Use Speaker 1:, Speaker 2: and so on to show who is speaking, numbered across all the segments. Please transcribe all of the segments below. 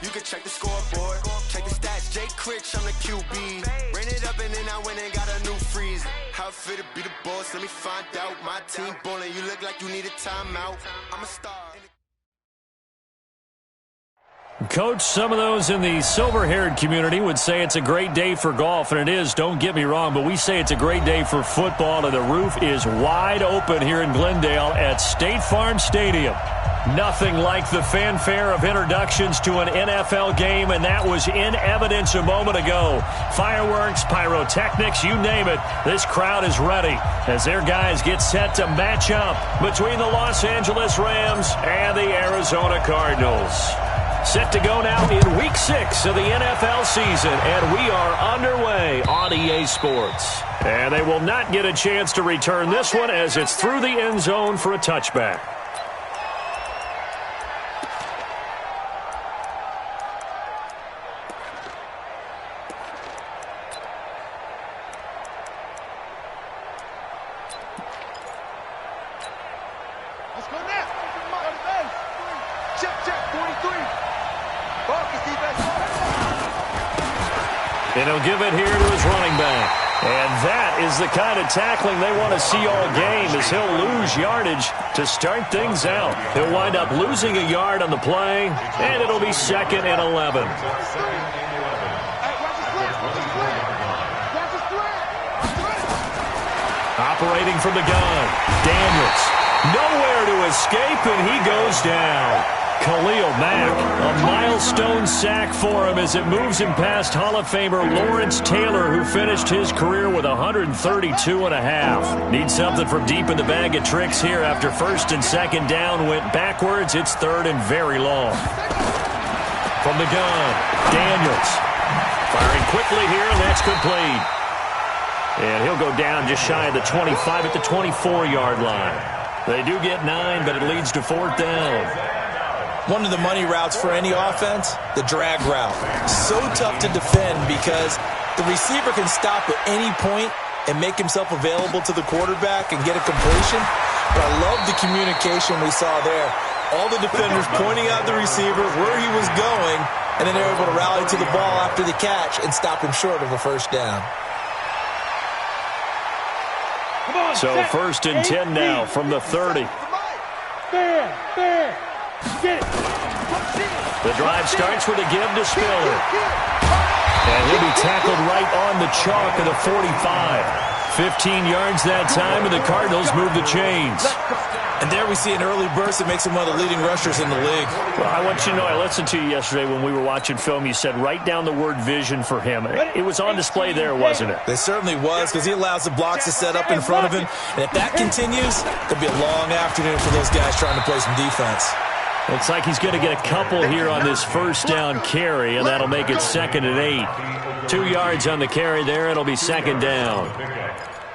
Speaker 1: You can check the scoreboard, check the stats. Jay Critch, I'm the QB. Ran it up and then I went and got a new freeze. How it feel to be the boss? Let me find out. My team ballin', you look like you need a timeout. I'm a star.
Speaker 2: Coach, some of those in the silver-haired community would say it's a great day for golf, and it is, don't get me wrong, but we say it's a great day for football, and the roof is wide open here in Glendale at State Farm Stadium. Nothing like the fanfare of introductions to an NFL game, and that was in evidence a moment ago. Fireworks, pyrotechnics, you name it, this crowd is ready as their guys get set to match up between the Los Angeles Rams and the Arizona Cardinals. Set to go now in Week 6 of the NFL season, and we are underway on EA Sports. And they will not get a chance to return this one as it's through the end zone for a touchback.
Speaker 3: Let's go now. Check, 43. Focus defense.
Speaker 2: And he'll give it here to his running back. And that is the kind of tackling they want to see all game, as he'll lose yardage to start things out. He'll wind up losing a yard on the play, and it'll be 2nd and 11. Operating from the gun, Daniels. Nowhere to escape, and he goes down. Khalil Mack, a milestone sack for him as it moves him past Hall of Famer Lawrence Taylor, who finished his career with 132.5. Need something from deep in the bag of tricks here after 1st and 2nd down went backwards. It's 3rd and very long. From the gun, Daniels. Firing quickly here, and that's complete. And he'll go down just shy of the 25 at the 24-yard line. They do get 9, but it leads to 4th down.
Speaker 4: One of the money routes for any offense, the drag route. So tough to defend because the receiver can stop at any point and make himself available to the quarterback and get a completion. But I love the communication we saw there. All the defenders pointing out the receiver, where he was going, and then they're able to rally to the ball after the catch and stop him short of a 1st down.
Speaker 2: So 1st and 10 now from the 30. The drive starts with a give to Spiller. And he'll be tackled right on the chalk of the 45. 15 yards that time, and the Cardinals move the chains.
Speaker 4: And there we see an early burst that makes him one of the leading rushers in the league.
Speaker 2: Well, I want you to know, I listened to you yesterday when we were watching film. You said write down the word vision for him. It was on display there, wasn't it?
Speaker 4: It certainly was, because he allows the blocks to set up in front of him. And if that continues, it'll be a long afternoon for those guys trying to play some defense.
Speaker 2: Looks like he's going to get a couple here on this 1st down carry, and that'll make it 2nd and 8. 2 yards on the carry there. It'll be 2nd down.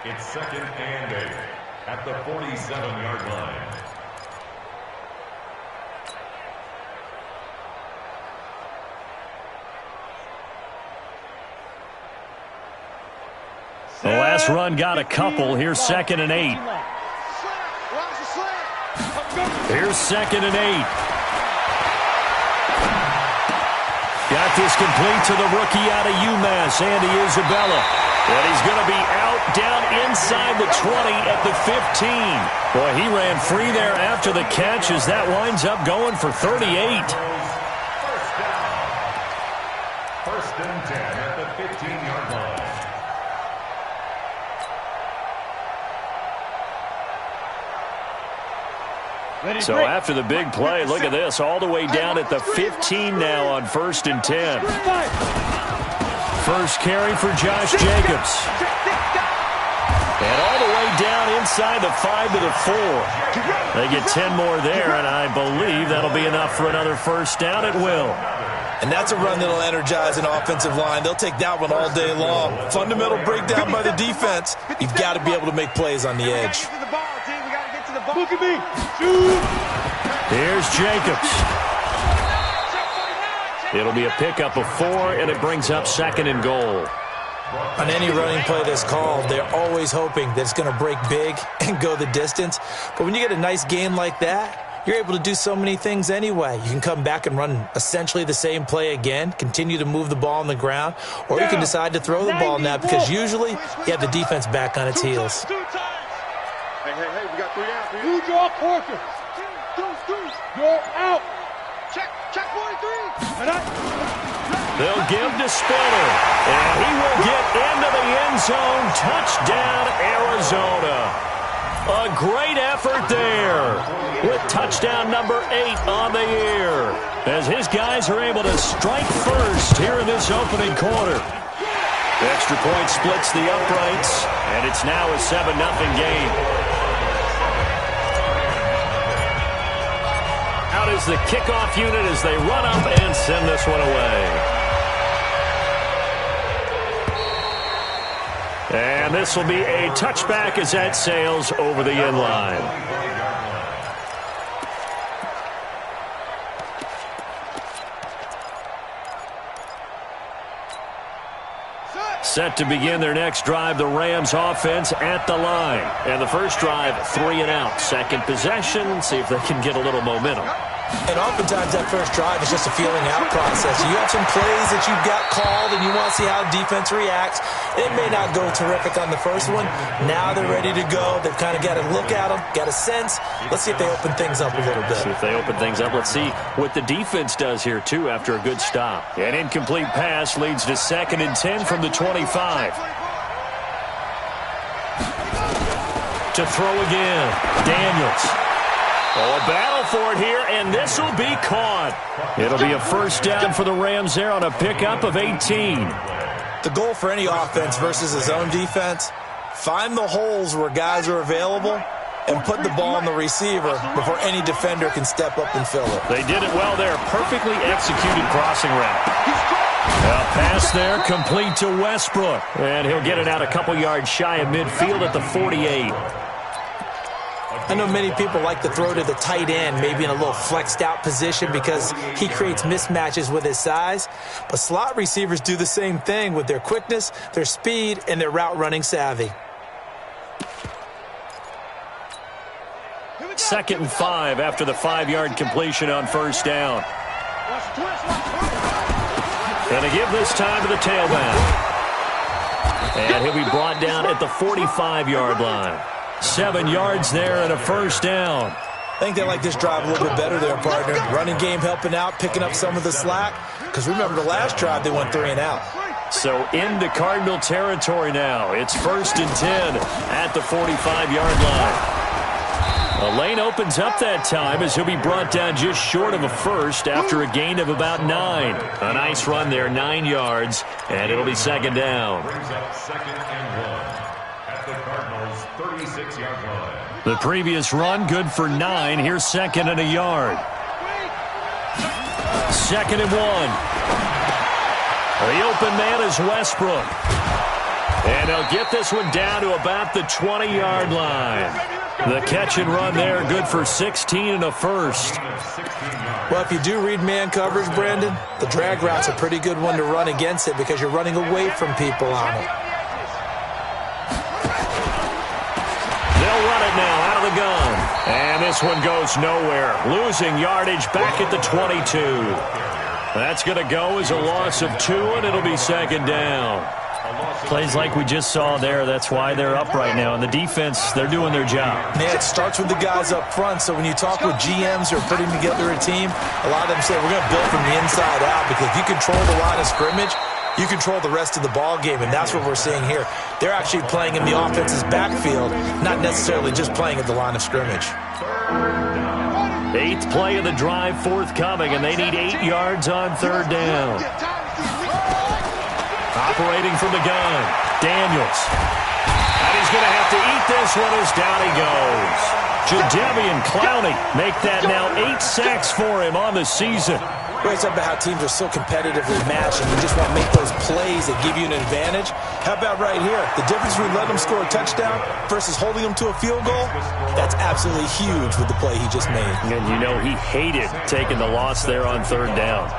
Speaker 5: It's 2nd and 8 at the 47-yard line.
Speaker 2: The last run got a couple. Here's 2nd and 8. Here's 2nd and 8. Got this complete to the rookie out of UMass, Andy Isabella. And he's going to be out down inside the 20 at the 15. Boy, he ran free there after the catch as that winds up going for 38.
Speaker 5: 1st and 10 at the 15-yard line.
Speaker 2: So after the big play, look at this, all the way down at the 15 now on 1st and 10. First carry for Josh Jacobs. And all the way down inside the 5 to the 4. They get 10 more there, and I believe that'll be enough for another 1st down. It will.
Speaker 4: And that's a run that'll energize an offensive line. They'll take that one all day long. Fundamental breakdown by the defense. You've got to be able to make plays on the edge.
Speaker 3: Look at me. Shoot.
Speaker 2: Here's Jacobs. It'll be a pickup of 4, and it brings up 2nd and goal.
Speaker 4: On any running play that's called, they're always hoping that it's going to break big and go the distance. But when you get a nice game like that, you're able to do so many things anyway. You can come back and run essentially the same play again, continue to move the ball on the ground, or you can decide to throw the ball now because usually you have the defense back on its heels.
Speaker 3: Hey, we got 3 out. Who draw quarter? You're out. Check 43.
Speaker 2: They'll give to Spiller, and he will get into the end zone. Touchdown, Arizona. A great effort there with touchdown number 8 on the year as his guys are able to strike first here in this opening quarter. The extra point splits the uprights, and it's now a 7-0 game. Out is the kickoff unit as they run up and send this one away. And this will be a touchback as that sails over the end line. Set to begin their next drive, the Rams offense at the line. And the first drive, 3 and out. Second possession, see if they can get a little momentum.
Speaker 4: And oftentimes that first drive is just a feeling out process. You have some plays that you've got called and you want to see how defense reacts. It may not go terrific on the first one. Now they're ready to go. They've kind of got to look at them, got a sense. Let's see if they open things up a little bit.
Speaker 2: See if they open things up. Let's see what the defense does here, too, after a good stop. An incomplete pass leads to 2nd and 10 from the 25. To throw again, Daniels. Oh, a battle for it here, and this will be caught. It'll be a first down for the Rams there on a pickup of 18.
Speaker 4: The goal for any offense versus a zone defense, find the holes where guys are available and put the ball on the receiver before any defender can step up and fill it.
Speaker 2: They did it well there. Perfectly executed crossing route. A pass there complete to Westbrook, and he'll get it out a couple yards shy of midfield at the 48.
Speaker 4: I know many people like to throw to the tight end, maybe in a little flexed out position because he creates mismatches with his size. But slot receivers do the same thing with their quickness, their speed, and their route running savvy.
Speaker 2: 2nd and 5 after the 5-yard completion on first down. And they give this time to the tailback. And he'll be brought down at the 45-yard line. 7 yards there and a first down.
Speaker 4: I think they like this drive a little bit better there, partner. Running game helping out, picking up some of the slack. Because remember the last drive, they went 3 and out.
Speaker 2: So into Cardinal territory now. It's 1st and 10 at the 45-yard line. A lane opens up that time as he'll be brought down just short of a first after a gain of about 9. A nice run there, 9 yards, and it'll be 2nd down.
Speaker 5: Brings up 2nd and 1 at the Cardinals' 36-yard line.
Speaker 2: The previous run good for 9. Here's 2nd and a yard. 2nd and 1. The open man is Westbrook. And he'll get this one down to about the 20-yard line. The catch and run there, good for 16 and a first.
Speaker 4: Well, if you do read man coverage, Brandon, the drag route's a pretty good one to run against it because you're running away from people on it.
Speaker 2: They'll run it now out of the gun. And this one goes nowhere. Losing yardage back at the 22. That's going to go as a loss of 2, and it'll be 2nd down. Plays like we just saw there, that's why they're up right now. And the defense, they're doing their job.
Speaker 4: Yeah, it starts with the guys up front. So when you talk with GMs who are putting together a team, a lot of them say, we're going to build from the inside out. Because if you control the line of scrimmage, you control the rest of the ball game. And that's what we're seeing here. They're actually playing in the offense's backfield, not necessarily just playing at the line of scrimmage.
Speaker 2: 8th play of the drive forthcoming, and they need 8 yards on 3rd down. Operating from the gun, Daniels. And he's going to have to eat this one as down he goes. Jadeveon Clowney make that now 8 sacks for him on the season.
Speaker 4: Great stuff about how teams are so competitively matched and you just want to make those plays that give you an advantage. How about right here? The difference between letting them score a touchdown versus holding them to a field goal, that's absolutely huge with the play he just made.
Speaker 2: And you know he hated taking the loss there on 3rd down.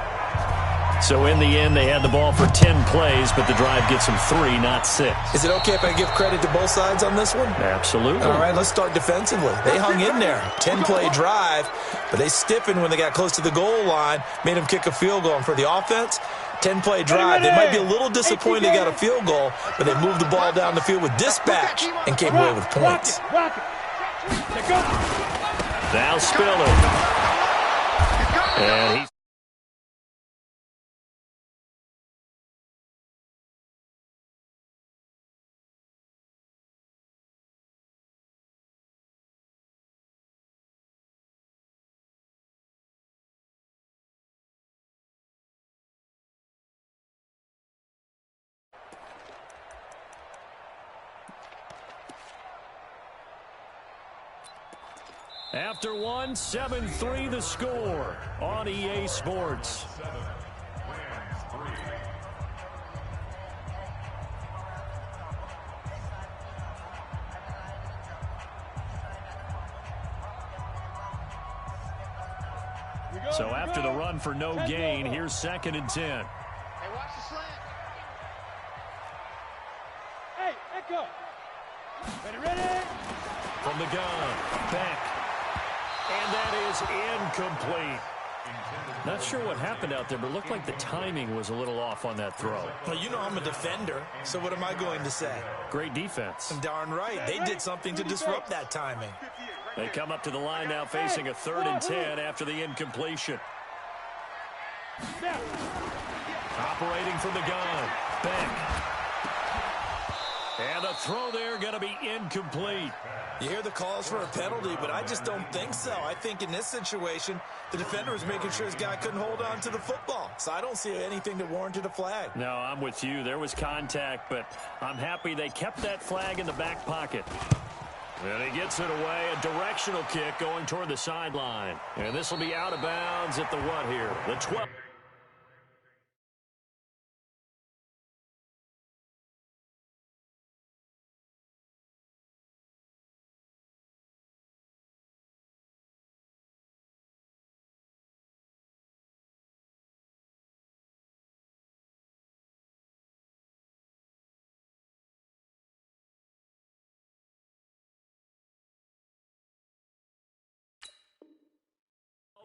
Speaker 2: So in the end, they had the ball for 10 plays, but the drive gets them 3, not 6.
Speaker 4: Is it okay if I give credit to both sides on this one?
Speaker 2: Absolutely.
Speaker 4: All right, let's start defensively. They hung in there. 10-play drive, but they stiffened when they got close to the goal line, made them kick a field goal. And for the offense, 10-play drive. They might be a little disappointed they got a field goal, but they moved the ball down the field with dispatch and came away with points.
Speaker 2: Now Spiller. And he's after one, 7-3 the score on EA Sports. So after the run for no gain, here's 2nd and 10.
Speaker 3: Hey, watch the slant. Hey, echo. Ready.
Speaker 2: From the gun, back. And that is incomplete. Not sure what happened out there, but it looked like the timing was a little off on that throw.
Speaker 4: Well, you know I'm a defender, so what am I going to say?
Speaker 2: Great defense.
Speaker 4: I'm darn right. They did something to disrupt that timing.
Speaker 2: They come up to the line now facing a 3rd and 10 after the incompletion. Operating from the gun. Back. And a throw there going to be incomplete.
Speaker 4: You hear the calls for a penalty, but I just don't think so. I think in this situation, the defender was making sure his guy couldn't hold on to the football. So I don't see anything that warranted a flag.
Speaker 2: No, I'm with you. There was contact, but I'm happy they kept that flag in the back pocket. And he gets it away. A directional kick going toward the sideline. And this will be out of bounds at the what here? The 12.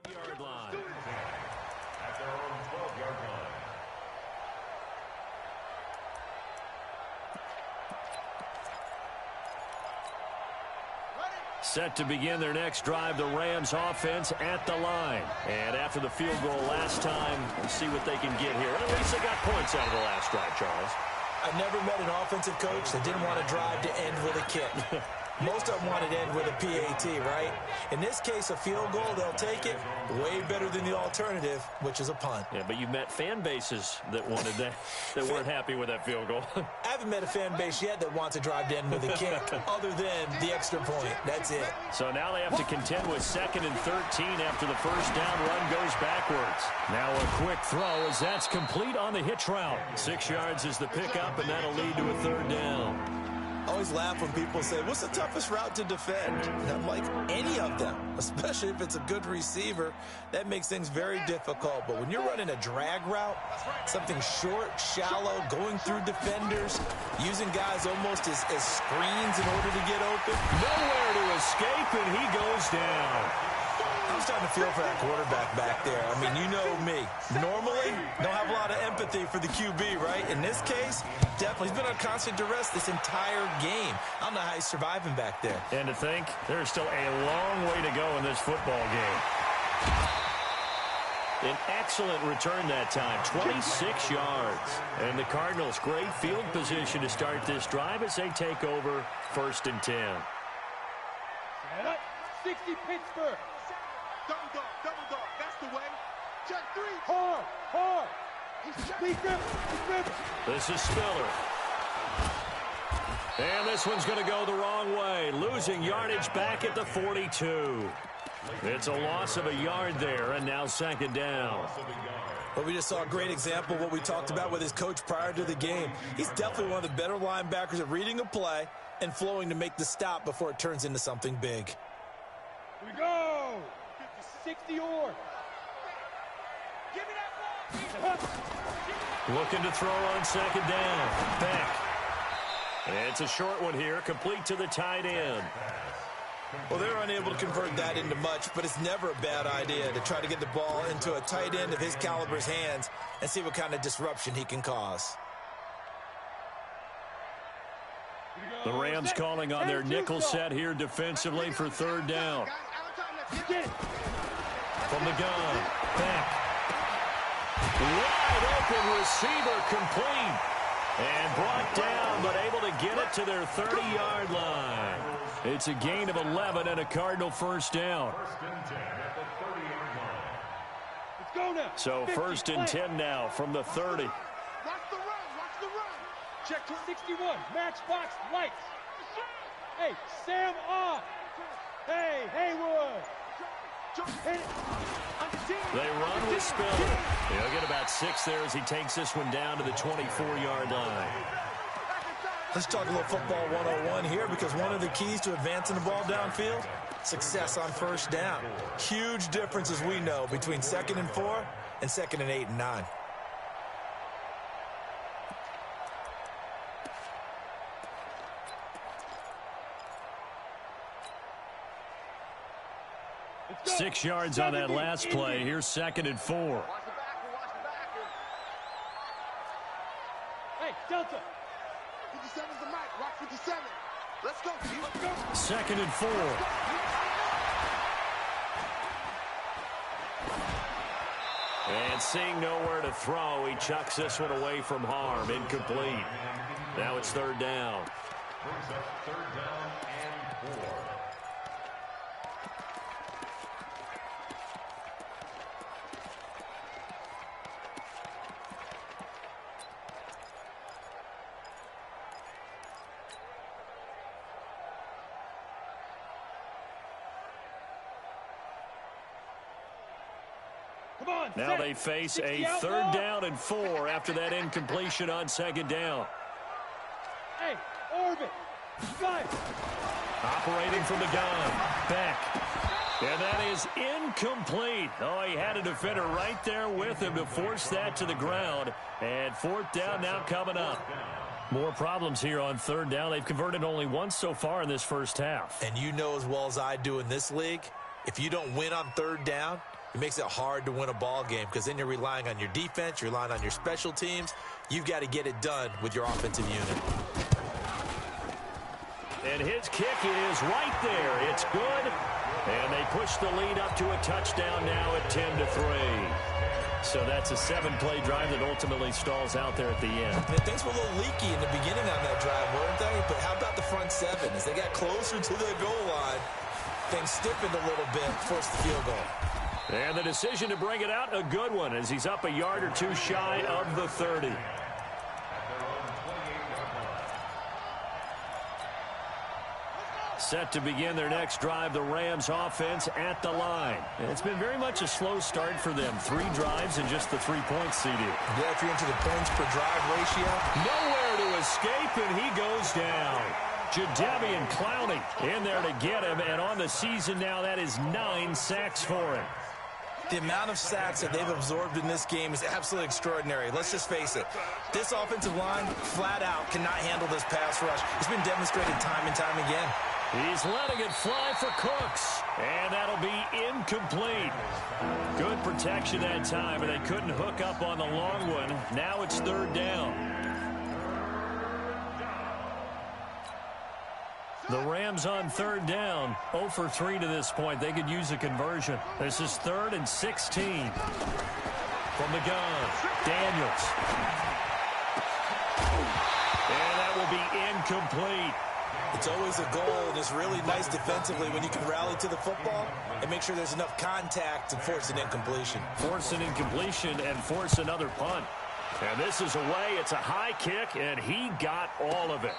Speaker 2: Yard line.
Speaker 5: At their own 12-yard line.
Speaker 2: Set to begin their next drive, the Rams offense at the line. And after the field goal last time, we'll see what they can get here. At least they got points out of the last drive, Charles.
Speaker 4: I've never met an offensive coach that didn't want to drive to end with a kick. Most of them wanted to end with a PAT, right? In this case, a field goal, they'll take it. Way better than the alternative, which is a punt.
Speaker 2: Yeah, but you've met fan bases that wanted that, that weren't happy with that field goal.
Speaker 4: I haven't met a fan base yet that wants to drive to end with a kick, other than the extra point. That's it.
Speaker 2: So now they have to contend with 2nd and 13 after the first down run goes backwards. Now a quick throw as that's complete on the hitch route. 6 yards is the pickup, and that'll lead to a 3rd down.
Speaker 4: I always laugh when people say, what's the toughest route to defend? And I'm like, any of them, especially if it's a good receiver. That makes things very difficult. But when you're running a drag route, something short, shallow, going through defenders, using guys almost as screens in order to get open.
Speaker 2: Nowhere to escape, and he goes down.
Speaker 4: I'm starting to feel for that quarterback back there. I mean, you know me. Normally, don't have a lot of empathy for the QB, right? In this case, definitely. He's been on constant duress this entire game. I don't know how he's surviving back there.
Speaker 2: And to think, there's still a long way to go in this football game. An excellent return that time, 26 yards. And the Cardinals, great field position to start this drive as they take over 1st and 10.
Speaker 3: 60 Pittsburgh. Double dog, that's the way. Check 3. Hard.
Speaker 2: This is Spiller. And this one's going to go the wrong way. Losing yardage back at the 42. It's a loss of a yard there, and now 2nd down.
Speaker 4: Well, we just saw a great example of what we talked about with his coach prior to the game. He's definitely one of the better linebackers at reading a play and flowing to make the stop before it turns into something big.
Speaker 3: Here we go. 60 or. Give me that ball.
Speaker 2: Looking to throw on second down. Beck. It's a short one here, complete to the tight end.
Speaker 4: Well, they're unable to convert that into much, but it's never a bad idea to try to get the ball into a tight end of his caliber's hands and see what kind of disruption he can cause.
Speaker 2: The Rams calling on their nickel set here defensively for third down. From the gun, Beck. Wide open receiver complete. And brought down, but able to get it to their 30-yard line. It's a gain of 11 and a Cardinal first down.
Speaker 3: Let's go now.
Speaker 2: So
Speaker 3: 50,
Speaker 2: first and 10 now from the 30.
Speaker 3: Watch the run. Watch the run. Check to 61. Matchbox lights. Hey, Sam on. Hey, Haywood. Hit it.
Speaker 2: They run with Spiller. He'll get about 6 there as he takes this one down to the 24-yard line.
Speaker 4: Let's talk a little football 101 here, because one of the keys to advancing the ball downfield, success on first down. Huge difference, as we know, between 2nd and 4 and 2nd and 8 and 9.
Speaker 3: Go.
Speaker 2: 6 yards on that last play. Here's 2nd and 4.
Speaker 3: Watch the backer. Watch the backer. Hey, Delta. 57's the mic. Watch 57. Let's go. Let's go.
Speaker 2: 2nd and 4. And seeing nowhere to throw, he chucks this one away from harm. Incomplete. Now it's third down.
Speaker 5: Brings up third down and 4.
Speaker 2: Now they face a third down and 4 after that incompletion on second down.
Speaker 3: Hey, orbit. Fly.
Speaker 2: Operating from the gun. Beck. And that is incomplete. Oh, he had a defender right there with him to force that to the ground. And fourth down now coming up. More problems here on third down. They've converted only once so far in this first half.
Speaker 4: And you know as well as I do in this league, if you don't win on third down, it makes it hard to win a ball game, because then you're relying on your defense, you're relying on your special teams. You've got to get it done with your offensive unit.
Speaker 2: And his kick is right there. It's good. And they push the lead up to a touchdown now at 10-3. So that's a 7-play drive that ultimately stalls out there at the end.
Speaker 4: And things were a little leaky in the beginning on that drive, weren't they? But how about the front 7? As they got closer to the goal line, things stiffened a little bit, forced the field goal.
Speaker 2: And the decision to bring it out, a good one, as he's up a yard or two shy of the 30. Set to begin their next drive, the Rams offense at the line. And it's been very much a slow start for them. 3 drives and just the 3 points seeded.
Speaker 4: Yeah, if you're into the points per drive ratio.
Speaker 2: Nowhere to escape, and he goes down. Jadeveon Clowney in there to get him, and on the season now, that is 9 sacks for him.
Speaker 4: The amount of sacks that they've absorbed in this game is absolutely extraordinary. Let's just face it. This offensive line, flat out, cannot handle this pass rush. It's been demonstrated time and time again.
Speaker 2: He's letting it fly for Cooks, and that'll be incomplete. Good protection that time, and they couldn't hook up on the long one. Now it's third down. The Rams on third down, 0 for 3 to this point. They could use a conversion. This is 3rd and 16. From the gun, Daniels. And that will be incomplete.
Speaker 4: It's always a goal, and it's really nice defensively when you can rally to the football and make sure there's enough contact to force an incompletion.
Speaker 2: Force an incompletion and force another punt. And this is away. It's a high kick, and he got all of it.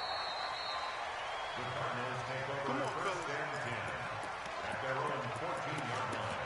Speaker 5: The Cardinals take over first and 10 at their own 14-yard line.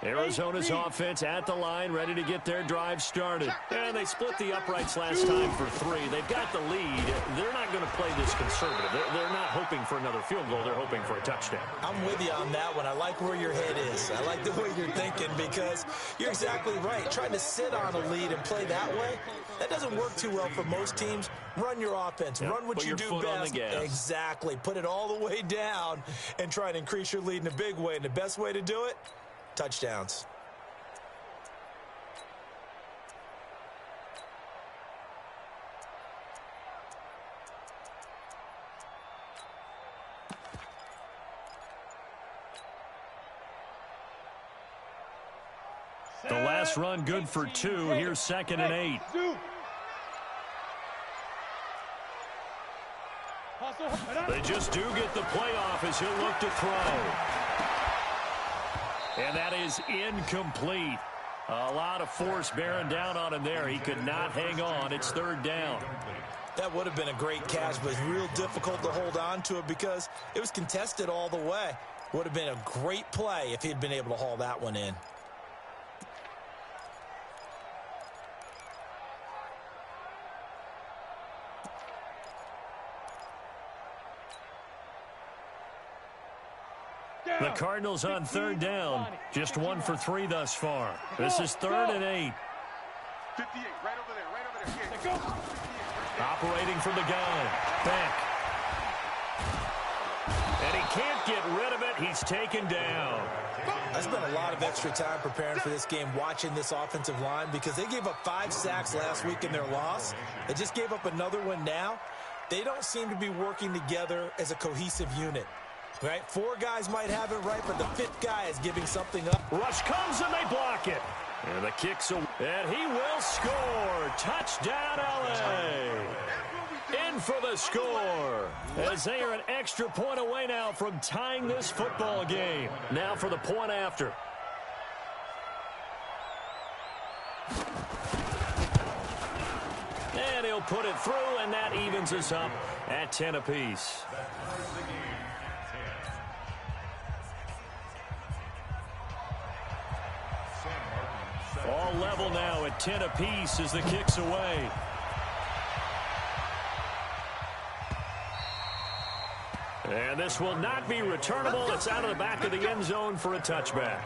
Speaker 2: Arizona's offense at the line, ready to get their drive started. And they split the uprights last time for 3. They've got the lead. They're not going to play this conservative. They're not hoping for another field goal. They're hoping for a touchdown.
Speaker 4: I'm with you on that one. I like where your head is. I like the way you're thinking because you're exactly right. Trying to sit on a lead and play that way, that doesn't work too well for most teams. Run your offense.
Speaker 2: Yep.
Speaker 4: Run what
Speaker 2: Put
Speaker 4: you
Speaker 2: your
Speaker 4: do
Speaker 2: foot on
Speaker 4: best.
Speaker 2: the gas.
Speaker 4: Exactly. Put it all the way down and try and increase your lead in a big way. And the best way to do it, touchdowns.
Speaker 2: The last run good for 2. Here's 2nd and 8. They just do get the playoff as he'll look to throw. And that is incomplete. A lot of force bearing down on him there. He could not hang on. It's 3rd down.
Speaker 4: That would have been a great catch, but it's real difficult to hold on to it because it was contested all the way. Would have been a great play if he had been able to haul that one in.
Speaker 2: The Cardinals on 3rd down. Just 1 for 3 thus far. This is 3rd and 8.
Speaker 3: 58, right over there, right over there.
Speaker 2: Operating from the gun. Back. And he can't get rid of it. He's taken down.
Speaker 4: I spent a lot of extra time preparing for this game watching this offensive line because they gave up 5 sacks last week in their loss. They just gave up another one now. They don't seem to be working together as a cohesive unit. Right? 4 guys might have it right, but the 5th guy is giving something up.
Speaker 2: Rush comes and they block it. And the kick's away. And he will score. Touchdown, LA. In for the score. As they are an extra point away now from tying this football game. Now for the point after. And he'll put it through, and that evens us up at 10 apiece. All level now at 10 apiece as the kick's away. And this will not be returnable. It's out of the back of the end zone for a touchback.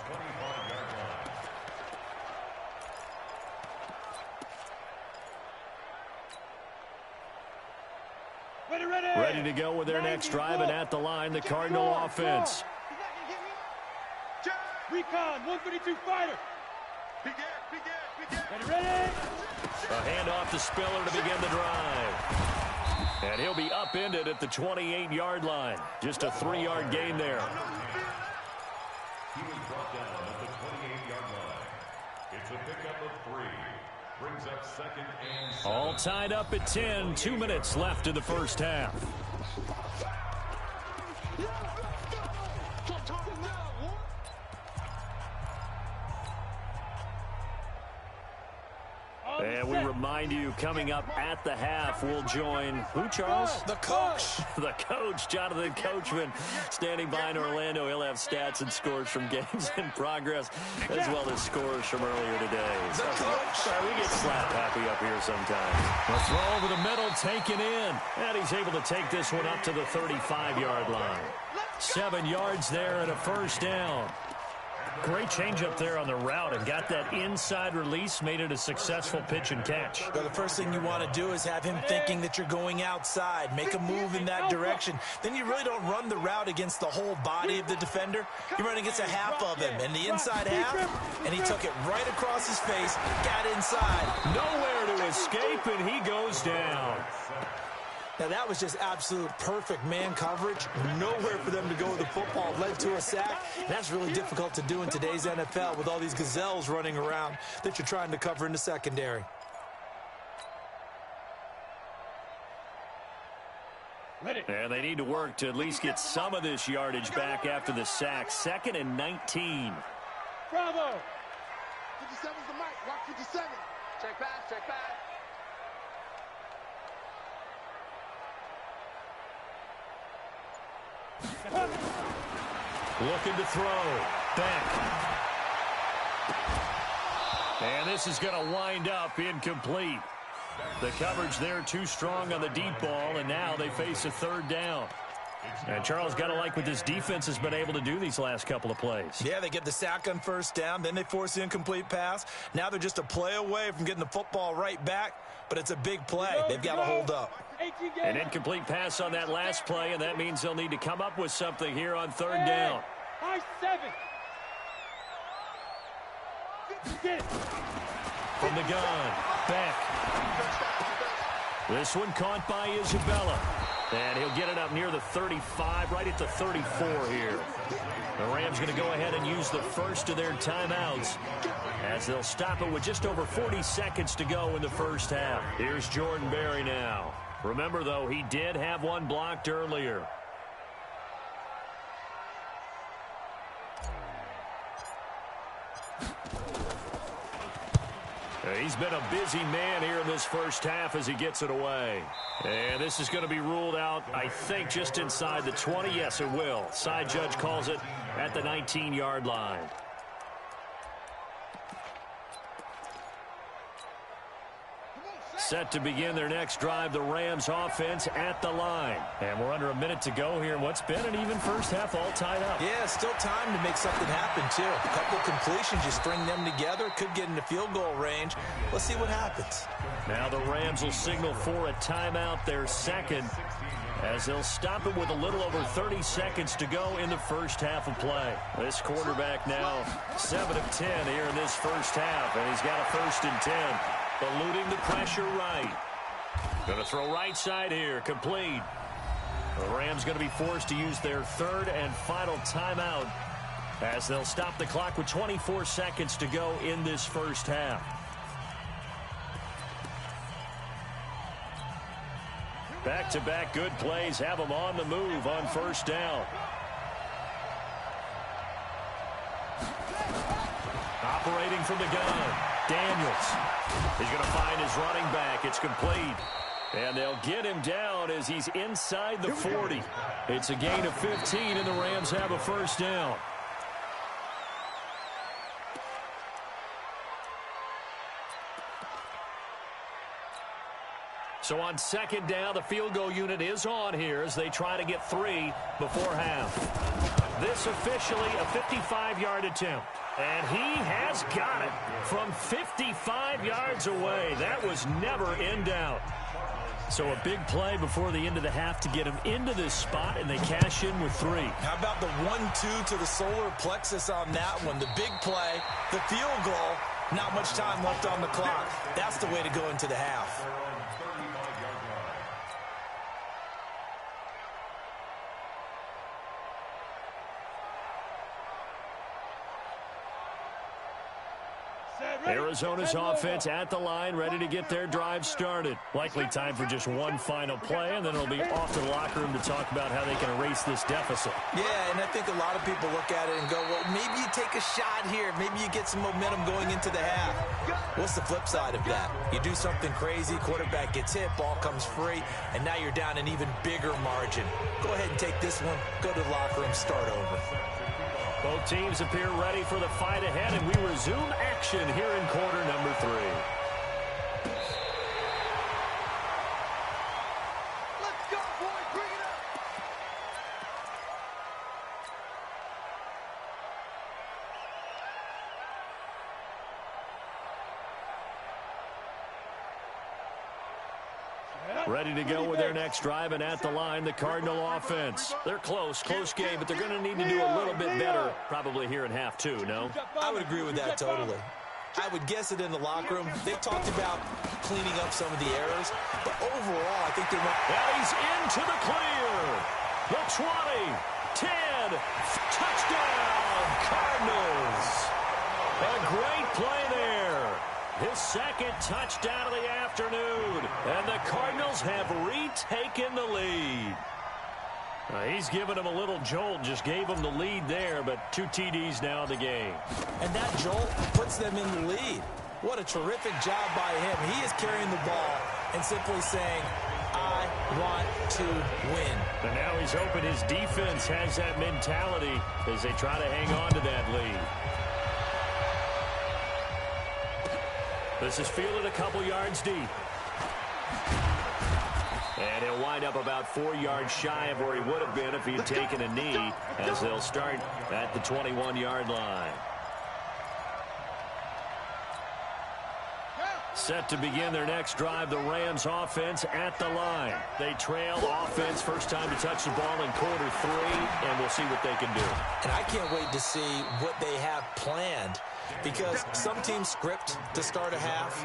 Speaker 2: Ready to go with their next drive, and at the line, the Cardinal offense.
Speaker 3: Recon, 132 fighter. Ready?
Speaker 2: A handoff to Spiller to begin the drive. And he'll be upended at the 28-yard line. Just a 3-yard gain there.
Speaker 5: He was brought down at the 28-yard line. It's a pickup of 3. Brings up 2nd and 7.
Speaker 2: All tied up at 10. 2 minutes left in the first half. And we remind you, coming up at the half, we'll join who, Charles?
Speaker 4: The coach.
Speaker 2: The coach, Jonathan Coachman, standing by in Orlando. He'll have stats and scores from games in progress, as well as scores from earlier today.
Speaker 4: The coach.
Speaker 2: We get slap happy up here sometimes. A throw over the middle, taken in. And he's able to take this one up to the 35-yard line. 7 yards there and a first down. Great change up there on the route and got that inside release, made it a successful pitch and catch.
Speaker 4: Well, the first thing you want to do is have him thinking that you're going outside, make a move in that direction. Then you really don't run the route against the whole body of the defender. You run against a half of him, and the inside half, and he took it right across his face, got inside.
Speaker 2: Nowhere to escape, and he goes down.
Speaker 4: Now, that was just absolute perfect man coverage. Nowhere for them to go with the football. Led to a sack. That's really difficult to do in today's NFL with all these gazelles running around that you're trying to cover in the secondary.
Speaker 2: And they need to work to at least get some of this yardage back after the sack. 2nd and 19.
Speaker 3: Bravo.
Speaker 6: 57's the mic. Rock 57. Check back, check back.
Speaker 2: Looking to throw. Back. And this is going to wind up incomplete. The coverage there too strong on the deep ball, and now they face a third down. And Charles, got to like what this defense has been able to do these last couple of plays.
Speaker 4: Yeah, they get the sack on first down, then they force the incomplete pass. Now they're just a play away from getting the football right back, but it's a big play. They've got to hold up.
Speaker 2: An incomplete pass on that last play, and that means they'll need to come up with something here on third down.
Speaker 3: High 7. Get it.
Speaker 2: From the gun, Beck. This one caught by Isabella. And he'll get it up near the 35, right at the 34 here. The Rams going to go ahead and use the first of their timeouts as they'll stop it with just over 40 seconds to go in the first half. Here's Jordan Berry now. Remember, though, he did have one blocked earlier. He's been a busy man here in this first half as he gets it away. And this is going to be ruled out, I think, just inside the 20. Yes, it will. Side judge calls it at the 19-yard line. Set to begin their next drive, the Rams offense at the line. And we're under a minute to go here in what's been an even first half, all tied up.
Speaker 4: Yeah, still time to make something happen, too. A couple completions, you string them together, could get into field goal range. Let's see what happens.
Speaker 2: Now the Rams will signal for a timeout, their second, as they'll stop it with a little over 30 seconds to go in the first half of play. This quarterback now 7 of 10 here in this first half, and he's got a 1st and 10. Eluding the pressure right. Going to throw right side here, complete. The Rams going to be forced to use their third and final timeout as they'll stop the clock with 24 seconds to go in this first half. Back-to-back good plays have them on the move on first down. Operating from the gun, Daniels. He's going to find his running back. It's complete. And they'll get him down as he's inside the 40. It's a gain of 15, and the Rams have a first down. So on second down, the field goal unit is on here as they try to get 3 before half. This officially a 55-yard attempt. And he has got it from 55 yards away. That was never in doubt. So a big play before the end of the half to get him into this spot, and they cash in with 3.
Speaker 4: How about the 1-2 to the solar plexus on that one? The big play, the field goal, not much time left on the clock. That's the way to go into the half.
Speaker 2: Arizona's offense at the line, ready to get their drive started. Likely time for just one final play, and then it'll be off to the locker room to talk about how they can erase this deficit.
Speaker 4: Yeah, and I think a lot of people look at it and go, well, maybe you take a shot here. Maybe you get some momentum going into the half. What's the flip side of that? You do something crazy, quarterback gets hit, ball comes free, and now you're down an even bigger margin. Go ahead and take this one, go to the locker room, start over.
Speaker 2: Both teams appear ready for the fight ahead, and we resume action here in quarter number 3.
Speaker 6: Let's go, boy. Bring it up.
Speaker 2: Ready to go with their next drive, and at the line, the Cardinal offense. They're close game, but they're going to need to do a little bit better probably here in half 2, no?
Speaker 4: I would agree with that totally. I would guess it in the locker room. They've talked about cleaning up some of the errors, but overall, I think they're more...
Speaker 2: And he's into the clear. The 20, 10, touchdown, Cardinals. A great play there. His second touchdown of the afternoon. And the Cardinals have retaken the lead. He's given them a little jolt, just gave them the lead there, but 2 TDs now in the game.
Speaker 4: And that jolt puts them in the lead. What a terrific job by him. He is carrying the ball and simply saying, I want to win.
Speaker 2: And now he's hoping his defense has that mentality as they try to hang on to that lead. This is fielded a couple yards deep. And he'll wind up about 4 yards shy of where he would have been if he had taken a knee, as they'll start at the 21-yard line. Set to begin their next drive, the Rams offense at the line. They trail offense, first time to touch the ball in quarter 3, and we'll see what they can do.
Speaker 4: And I can't wait to see what they have planned, because some teams script to start a half.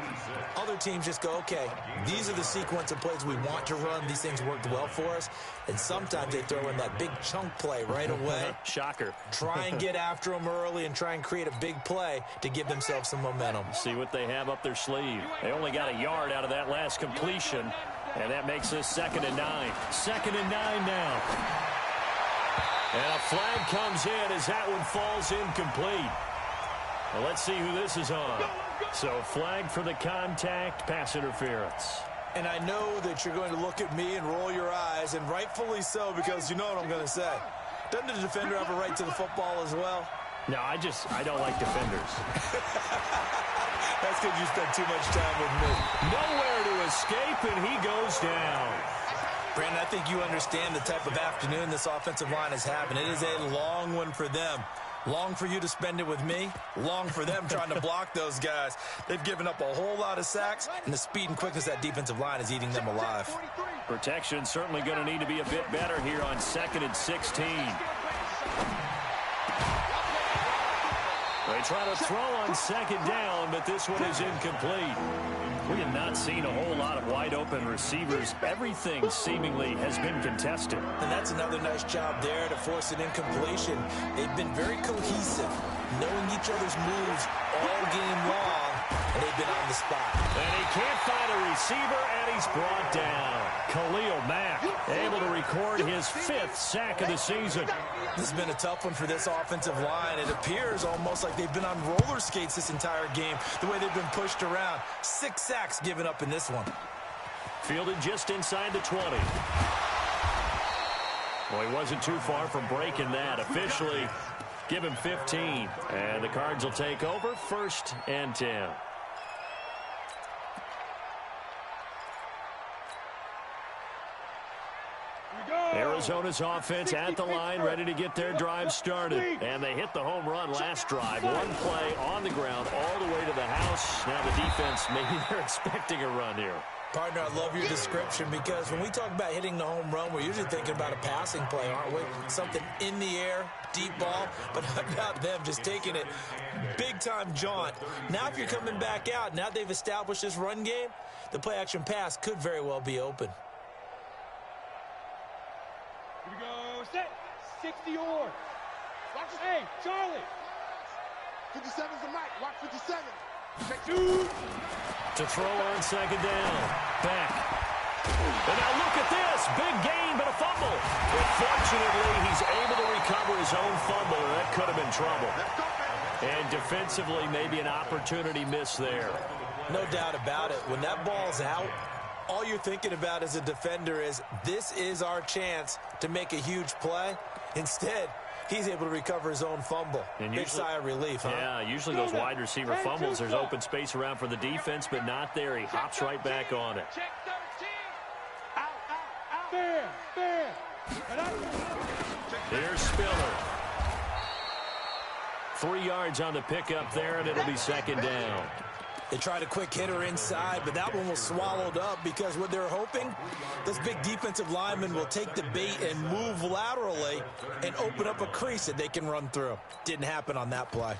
Speaker 4: Other teams just go, okay, these are the sequence of plays we want to run. These things worked well for us. And sometimes they throw in that big chunk play right away.
Speaker 2: Shocker.
Speaker 4: Try and get after them early and try and create a big play to give themselves some momentum.
Speaker 2: See what they have up their sleeve. They only got a yard out of that last completion, and that makes this 2nd and 9. 2nd and 9 now. And a flag comes in as that one falls incomplete. Well, let's see who this is on. So flag for the contact, pass interference.
Speaker 4: And I know that you're going to look at me and roll your eyes, and rightfully so, because you know what I'm going to say. Doesn't the defender have a right to the football as well?
Speaker 2: No, I don't like defenders.
Speaker 4: That's because you spend too much time with me.
Speaker 2: Nowhere to escape, and he goes down.
Speaker 4: Brandon, I think you understand the type of afternoon this offensive line is having. It is a long one for them. Long for you to spend it with me. Long for them trying to block those guys. They've given up a whole lot of sacks, and the speed and quickness of that defensive line is eating them alive.
Speaker 2: Protection certainly going to need to be a bit better here on 2nd and 16. They try to throw on 2nd down, but this one is incomplete. We have not seen a whole lot of wide-open receivers. Everything seemingly has been contested.
Speaker 4: And that's another nice job there to force an incompletion. They've been very cohesive, knowing each other's moves all game long, and they've been on the spot.
Speaker 2: And he can't find a receiver, and he's brought down. Khalil Mack able to record his 5th sack of the season.
Speaker 4: This has been a tough one for this offensive line. It appears almost like they've been on roller skates this entire game, the way they've been pushed around. 6 sacks given up in this one.
Speaker 2: Fielded just inside the 20. Well, he wasn't too far from breaking that. Officially, give him 15. And the Cards will take over, 1st and 10. Arizona's offense at the line, ready to get their drive started. And they hit the home run last drive. One play on the ground all the way to the house. Now the defense, maybe they're expecting a run here.
Speaker 4: Partner, I love your description, because when we talk about hitting the home run, we're usually thinking about a passing play, aren't we? Something in the air, deep ball, but how about them just taking it big-time jaunt. Now if you're coming back out, now they've established this run game, the play-action pass could very well be open.
Speaker 3: Here we go, set, 60 or. Hey, Charlie.
Speaker 6: 57's the mic, watch 57.
Speaker 3: Check 2.
Speaker 2: To throw on 2nd down. Back. And now look at this. Big gain, but a fumble. But fortunately, he's able to recover his own fumble, and that could have been trouble. And defensively, maybe an opportunity miss there.
Speaker 4: No doubt about it. When that ball's out, all you're thinking about as a defender is, this is our chance to make a huge play. Instead, he's able to recover his own fumble. And big sigh of relief, huh?
Speaker 2: Yeah, usually those wide receiver fumbles, there's open space around for the defense, but not there. He hops right back on it.
Speaker 3: Check 13. Out. Fair.
Speaker 2: Here's Spiller. 3 yards on the pickup there, and it'll be 2nd down.
Speaker 4: They tried a quick hitter inside, but that one was swallowed up, because what they're hoping, this big defensive lineman will take the bait and move laterally and open up a crease that they can run through. Didn't happen on that play.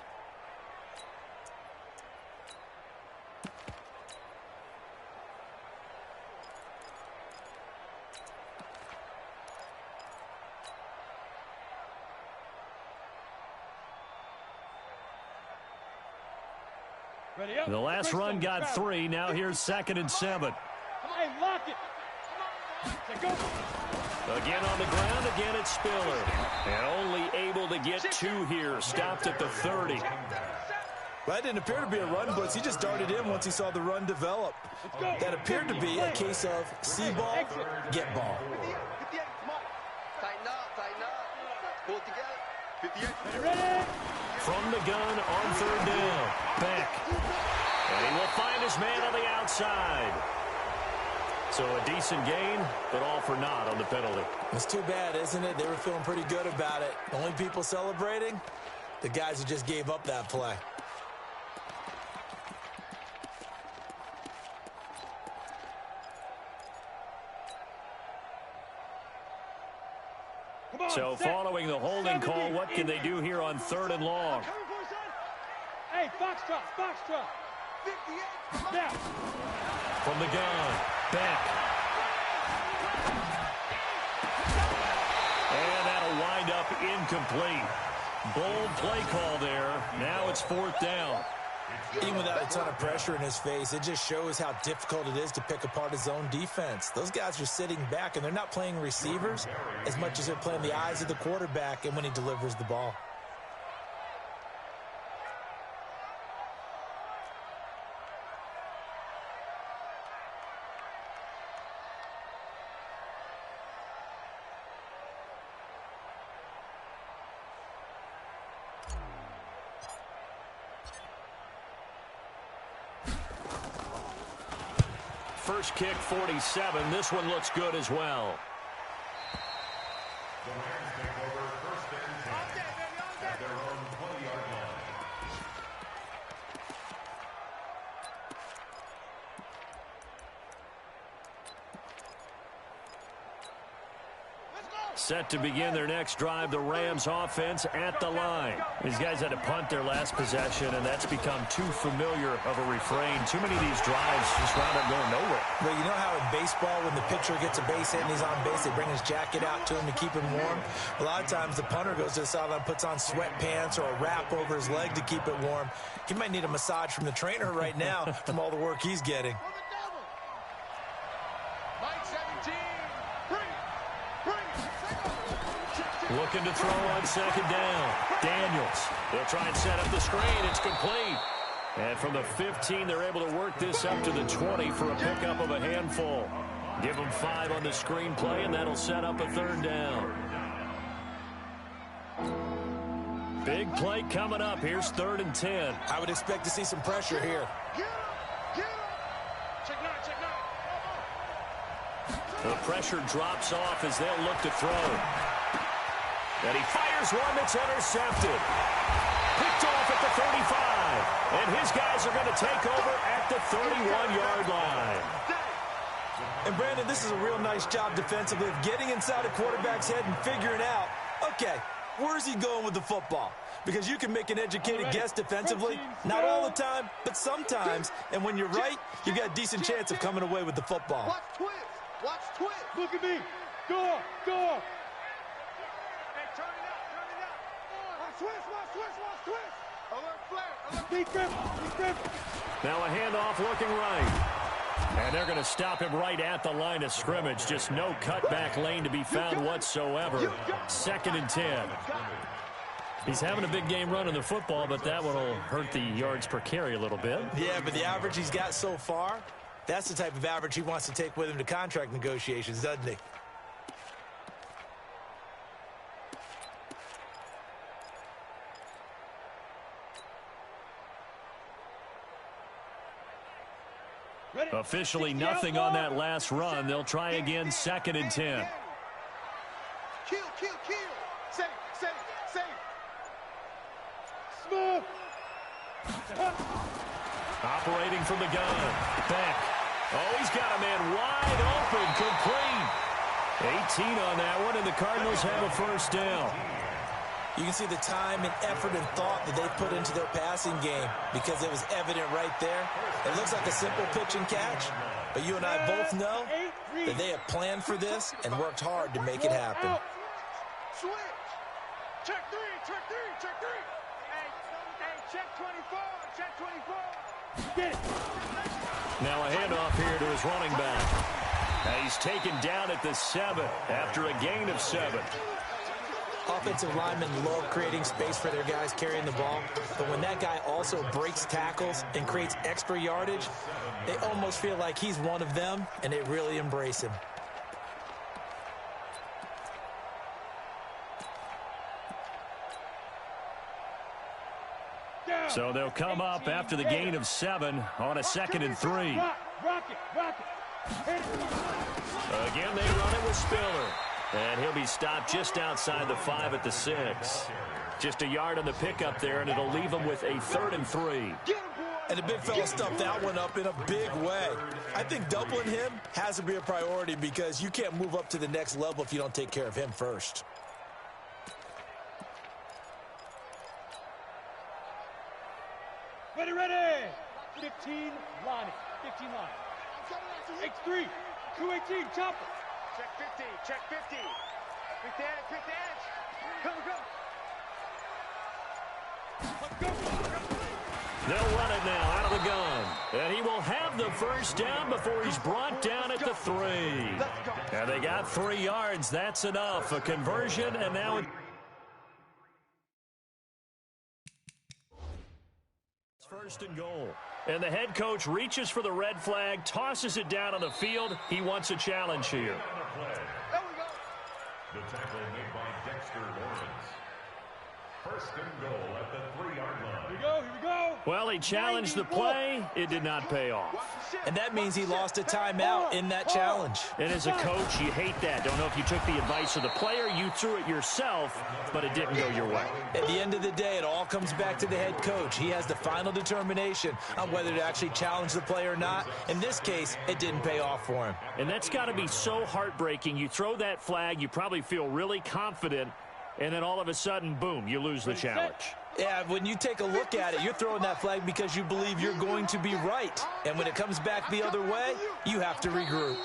Speaker 2: The last run got 3. Now here's 2nd and 7.
Speaker 3: Hey, lock it. Go.
Speaker 2: Again on the ground. Again it's Spiller. And only able to get 2 here. Stopped at the 30.
Speaker 4: That didn't appear to be a run blitz. He just darted in once he saw the run develop. That appeared to be a case of see ball, get ball.
Speaker 6: Tighten up. Pull it together. 58.
Speaker 3: Ready?
Speaker 2: From the gun on 3rd down. Back. And he will find his man on the outside. So a decent gain, but all for naught on the penalty.
Speaker 4: It's too bad, isn't it? They were feeling pretty good about it. The only people celebrating, the guys who just gave up that play.
Speaker 2: So following the holding call, what can they do here on 3rd and long?
Speaker 3: Hey, foxtrot, foxtrot. 58. Now.
Speaker 2: From the gun, back. And that'll wind up incomplete. Bold play call there. Now it's 4th down.
Speaker 4: Even without a ton of pressure in his face, it just shows how difficult it is to pick apart his own defense. Those guys are sitting back, and they're not playing receivers as much as they're playing the eyes of the quarterback and when he delivers the ball.
Speaker 2: First kick, 47. This one looks good as well.
Speaker 5: The Rams take over 1st and 10 at their own 20-yard line.
Speaker 2: Set to begin their next drive, the Rams offense at the line. These guys had to punt their last possession, and that's become too familiar of a refrain. Too many of these drives just wound up going nowhere.
Speaker 4: Well, you know how in baseball, when the pitcher gets a base hit and he's on base, they bring his jacket out to him to keep him warm? A lot of times the punter goes to the sideline, puts on sweatpants or a wrap over his leg to keep it warm. He might need a massage from the trainer right now from all the work he's getting.
Speaker 2: Looking to throw on 2nd down. Daniels. They'll try and set up the screen. It's complete. And from the 15, they're able to work this up to the 20 for a pickup of a handful. Give them 5 on the screen play, and that'll set up a 3rd down. Big play coming up. Here's 3rd and 10.
Speaker 4: I would expect to see some pressure here.
Speaker 2: The pressure drops off as they'll look to throw. And he fires one that's intercepted. Picked off at the 35. And his guys are going to take over at the 31-yard line.
Speaker 4: And, Brandon, this is a real nice job defensively of getting inside a quarterback's head and figuring out, okay, where's he going with the football? Because you can make an educated guess defensively, not all the time, but sometimes. And when you're right, you got a decent chance of coming away with the football.
Speaker 6: Watch twist. Watch twist.
Speaker 3: Look at me. Go. Go.
Speaker 6: Watch twist. Alert flare.
Speaker 3: Defense.
Speaker 2: Now a handoff looking right. And they're going to stop him right at the line of scrimmage. Just no cutback lane to be found whatsoever. 2nd and 10. He's having a big game running the football, but that one will hurt the yards per carry a little bit.
Speaker 4: Yeah, but the average he's got so far, that's the type of average he wants to take with him to contract negotiations, doesn't he?
Speaker 2: Officially nothing on that last run. They'll try again, 2nd and 10.
Speaker 6: Kill. Safe.
Speaker 3: Smooth.
Speaker 2: Operating from the gun. Beck. Oh, he's got a man wide open, complete. 18 on that one, and the Cardinals have a 1st down.
Speaker 4: You can see the time and effort and thought that they put into their passing game because it was evident right there. It looks like a simple pitch and catch, but you and I both know that they have planned for this and worked hard to make it happen.
Speaker 6: Switch. Check three. Hey, check 24.
Speaker 3: Get it.
Speaker 2: Now a handoff here to his running back. And he's taken down at the 7 after a gain of 7.
Speaker 4: Offensive linemen love creating space for their guys carrying the ball, but when that guy also breaks tackles and creates extra yardage, they almost feel like he's one of them, and they really embrace him.
Speaker 2: So they'll come up after the gain of 7 on a 2nd and 3.
Speaker 3: Rock it.
Speaker 2: Again, they run it with Spiller. And he'll be stopped just outside the 5 at the 6. Just a yard on the pickup there, and it'll leave them with a 3rd and 3.
Speaker 4: And the big fella stuffed that one up in a big way. I think doubling him has to be a priority because you can't move up to the next level if you don't take care of him first.
Speaker 3: Ready. 15 line. 15 line. X3. 218. Chopper.
Speaker 6: Check 50. Quick the edge. Come.
Speaker 2: They'll run it now out of the gun. And he will have the first down before he's brought down at the 3. And they got 3 yards. That's enough. A conversion, and now it's 1st and goal. And the head coach reaches for the red flag, tosses it down on the field. He wants a challenge here.
Speaker 5: The tackle made by Dexter Lawrence. 1st and goal at the 3-yard line.
Speaker 3: Here we go.
Speaker 2: Well, he challenged the play. It did not pay off.
Speaker 4: And that means he lost a timeout in that challenge.
Speaker 2: And as a coach, you hate that. Don't know if you took the advice of the player. You threw it yourself, but it didn't go your way.
Speaker 4: At the end of the day, it all comes back to the head coach. He has the final determination on whether to actually challenge the play or not. In this case, it didn't pay off for him.
Speaker 2: And that's got to be so heartbreaking. You throw that flag, you probably feel really confident, and then all of a sudden, boom, you lose the challenge.
Speaker 4: Yeah, when you take a look at it, you're throwing that flag because you believe you're going to be right. And when it comes back the other way, you have to regroup.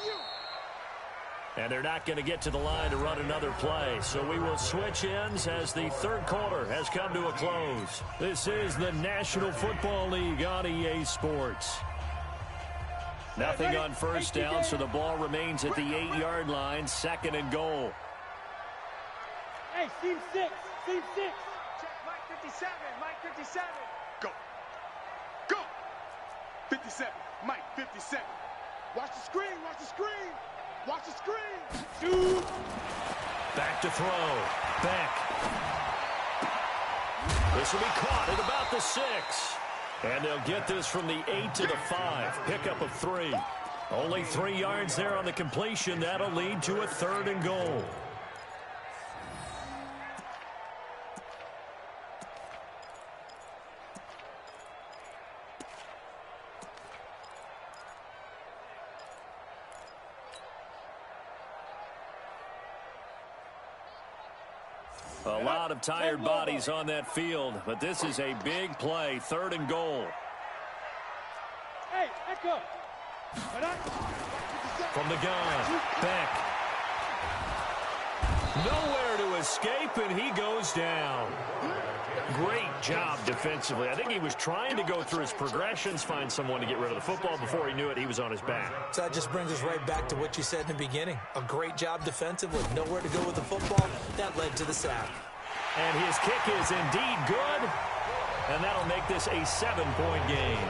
Speaker 2: And they're not going to get to the line to run another play. So we will switch ends as the 3rd quarter has come to a close. This is the National Football League on EA Sports. Nothing on 1st down, so the ball remains at the 8-yard line, 2nd and goal.
Speaker 3: Hey, team 6.
Speaker 6: Check Mike 57. Go. 57. Mike 57. Watch the screen.
Speaker 3: Shoot.
Speaker 2: Back to throw. Beck. This will be caught at about the 6. And they'll get this from the 8 to the 5. Pickup of 3. Only 3 yards there on the completion. That'll lead to a 3rd and goal. A lot of tired bodies on that field, but this is a big play, 3rd and goal.
Speaker 3: Hey, Echo.
Speaker 2: From the gun, Beck. Nowhere to escape, and he goes down. Great job defensively. I think he was trying to go through his progressions, find someone to get rid of the football. Before he knew it, he was on his back.
Speaker 4: So that just brings us right back to what you said in the beginning. A great job defensively. Nowhere to go with the football. That led to the sack.
Speaker 2: And his kick is indeed good. And that'll make this a 7-point game.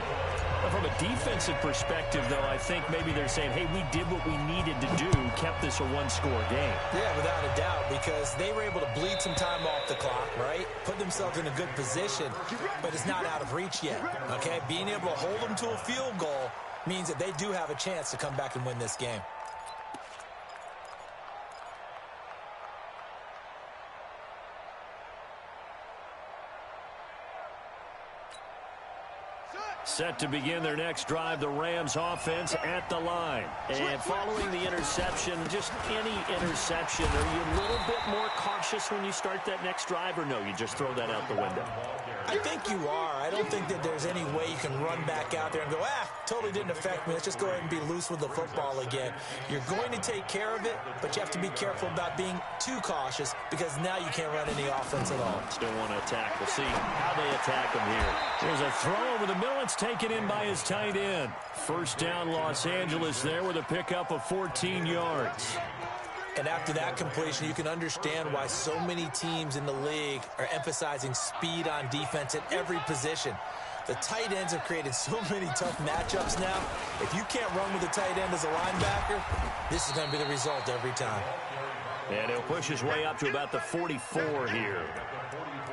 Speaker 2: From a defensive perspective, though, I think maybe they're saying, hey, we did what we needed to do, kept this a 1-score game.
Speaker 4: Yeah, without a doubt, because they were able to bleed some time off the clock, right? Put themselves in a good position, but it's not out of reach yet, okay? Being able to hold them to a field goal means that they do have a chance to come back and win this game.
Speaker 2: Set to begin their next drive, the Rams offense at the line. And following the interception, just any interception, are you a little bit more cautious when you start that next drive, or no, you just throw that out the window?
Speaker 4: I think you are. I don't think that there's any way you can run back out there and go, totally didn't affect me. Let's just go ahead and be loose with the football again. You're going to take care of it, but you have to be careful about being too cautious because now you can't run any offense at all.
Speaker 2: Still want to attack. We'll see how they attack him here. There's a throw over the middle. It's taken in by his tight end. 1st down, Los Angeles there with a pickup of 14 yards.
Speaker 4: And after that completion, you can understand why so many teams in the league are emphasizing speed on defense at every position. The tight ends have created so many tough matchups now. If you can't run with the tight end as a linebacker, this is going to be the result every time.
Speaker 2: And he'll push his way up to about the 44 here.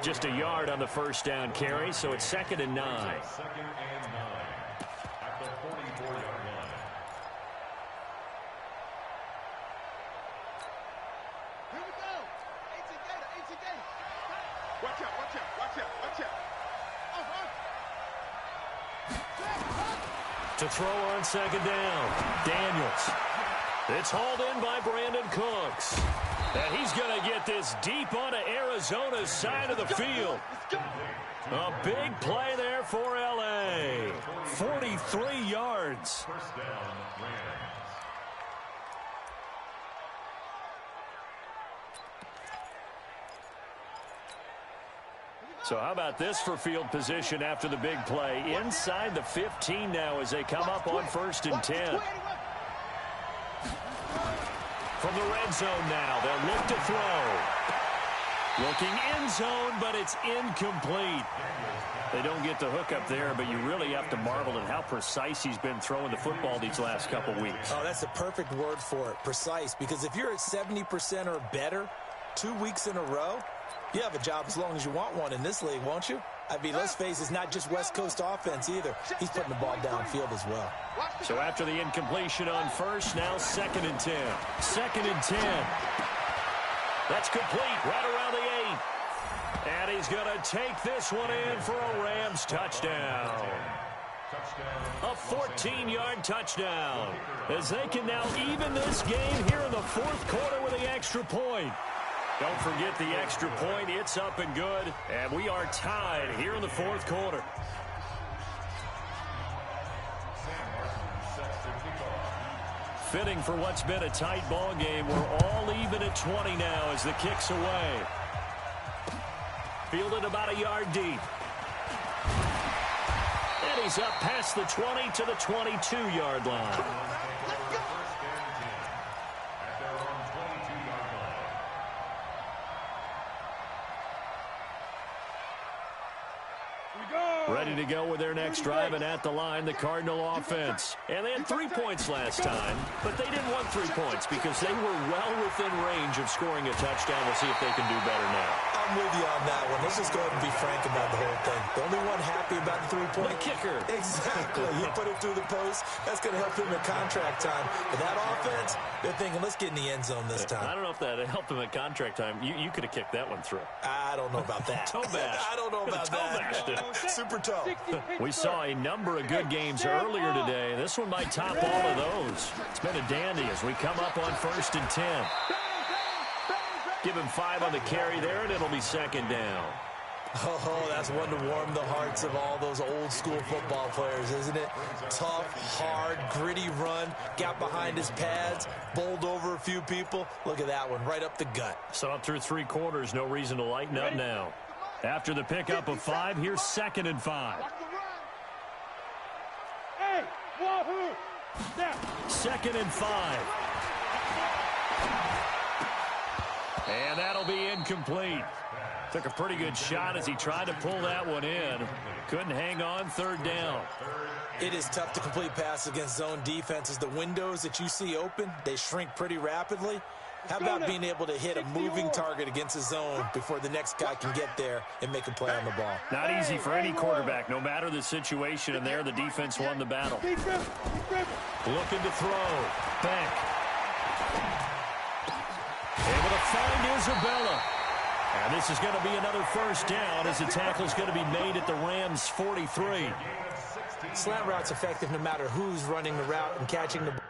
Speaker 2: Just a yard on the first down carry, so it's 2nd and 9.
Speaker 5: 2nd and 9 at the 44-yard line.
Speaker 6: Here we go. 18 Gator. Watch out.
Speaker 2: To throw on 2nd down, Daniels. It's hauled in by Brandon Cooks. And he's going to get this deep onto Arizona's side of the field. A big play there for L.A. 43 yards.
Speaker 5: First down, Rams.
Speaker 2: So how about this for field position after the big play? Inside the 15 now as they come up on 1st and 10. From the red zone now, they'll look to throw. Looking end zone, but it's incomplete. They don't get the hook up there, but you really have to marvel at how precise he's been throwing the football these last couple weeks.
Speaker 4: Oh, that's the perfect word for it, precise, because if you're at 70% or better 2 weeks in a row, you have a job as long as you want one in this league, won't you? I mean, let's face it, it's not just West Coast offense either. He's putting the ball downfield as well.
Speaker 2: So after the incompletion on 1st, now 2nd and 10. 2nd and 10. That's complete right around the 8. And he's going to take this one in for a Rams touchdown. A 14-yard touchdown. As they can now even this game here in the 4th quarter with the extra point. Don't forget the extra point. It's up and good. And we are tied here in the 4th quarter. Fitting for what's been a tight ball game. We're all even at 20 now as the kick's away. Fielded about a yard deep. And he's up past the 20 to the 22-yard line. Ready to go with their next drive, and at the line, the Cardinal offense. And they had 3 points last time, but they didn't want 3 points because they were well within range of scoring a touchdown. We'll see if they can do better now.
Speaker 4: I'm with you on that one. Let's just go ahead and be frank about the whole thing. The only one happy about the 3-point.
Speaker 2: The kicker.
Speaker 4: Exactly. He put it through the post. That's going to help him in contract time. But that offense, they're thinking, let's get in the end zone this time.
Speaker 2: I don't know if that helped him at contract time. You could have kicked that one through.
Speaker 4: I don't know about that.
Speaker 2: Toe bash.
Speaker 4: I don't know about that. Super toe.
Speaker 2: We saw a number of good games earlier today. This one might top all of those. It's been a dandy as we come up on 1st and 10. Give him 5 on the carry there, and it'll be 2nd down.
Speaker 4: Oh, that's one to warm the hearts of all those old-school football players, isn't it? Tough, hard, gritty run, got behind his pads, bowled over a few people. Look at that one, right up the gut.
Speaker 2: So up through 3 quarters, no reason to lighten up now. After the pickup of 5, here's 2nd and 5.
Speaker 3: Hey, wahoo!
Speaker 2: 2nd and 5. And that'll be incomplete. Took a pretty good shot as he tried to pull that one in. Couldn't hang on, 3rd down.
Speaker 4: It is tough to complete passes against zone defenses. The windows that you see open, they shrink pretty rapidly. How about being able to hit a moving target against a zone before the next guy can get there and make a play on the ball?
Speaker 2: Not easy for any quarterback, no matter the situation, and there the defense won the battle. Looking to throw. Beck. Able to find Isabella. And this is going to be another 1st down as the tackle's going to be made at the Rams' 43.
Speaker 4: Slant route's effective no matter who's running the route and catching the ball.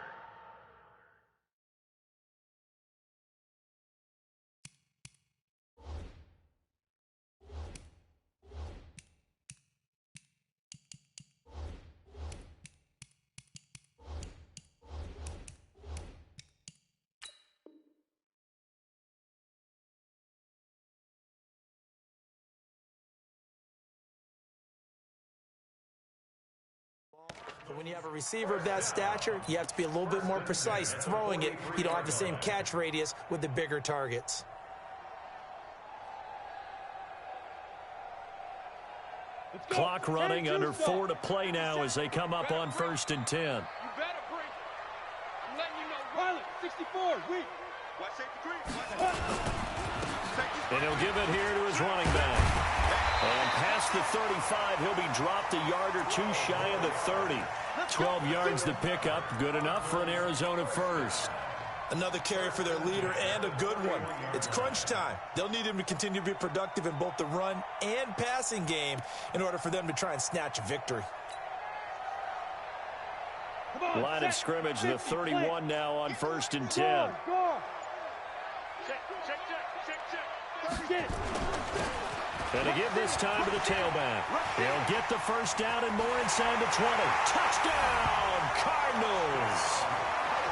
Speaker 4: But when you have a receiver of that stature, you have to be a little bit more precise throwing it. You don't have the same catch radius with the bigger targets.
Speaker 2: Clock running, under 4 to play now as they come up on 1st and 10.
Speaker 3: You better break. I'm letting you know. Pilot, 64, weak.
Speaker 6: Watch 83.
Speaker 2: And he'll give it here to his running back. And past the 35, he'll be dropped a yard or two shy of the 30. 12 yards to pick up. Good enough for an Arizona first.
Speaker 4: Another carry for their leader, and a good one. It's crunch time. They'll need him to continue to be productive in both the run and passing game in order for them to try and snatch a victory.
Speaker 2: Line of scrimmage, the 31 now on 1st and 10. And to give this time to the tailback. He'll get the first down and more inside the 20. Touchdown, Cardinals!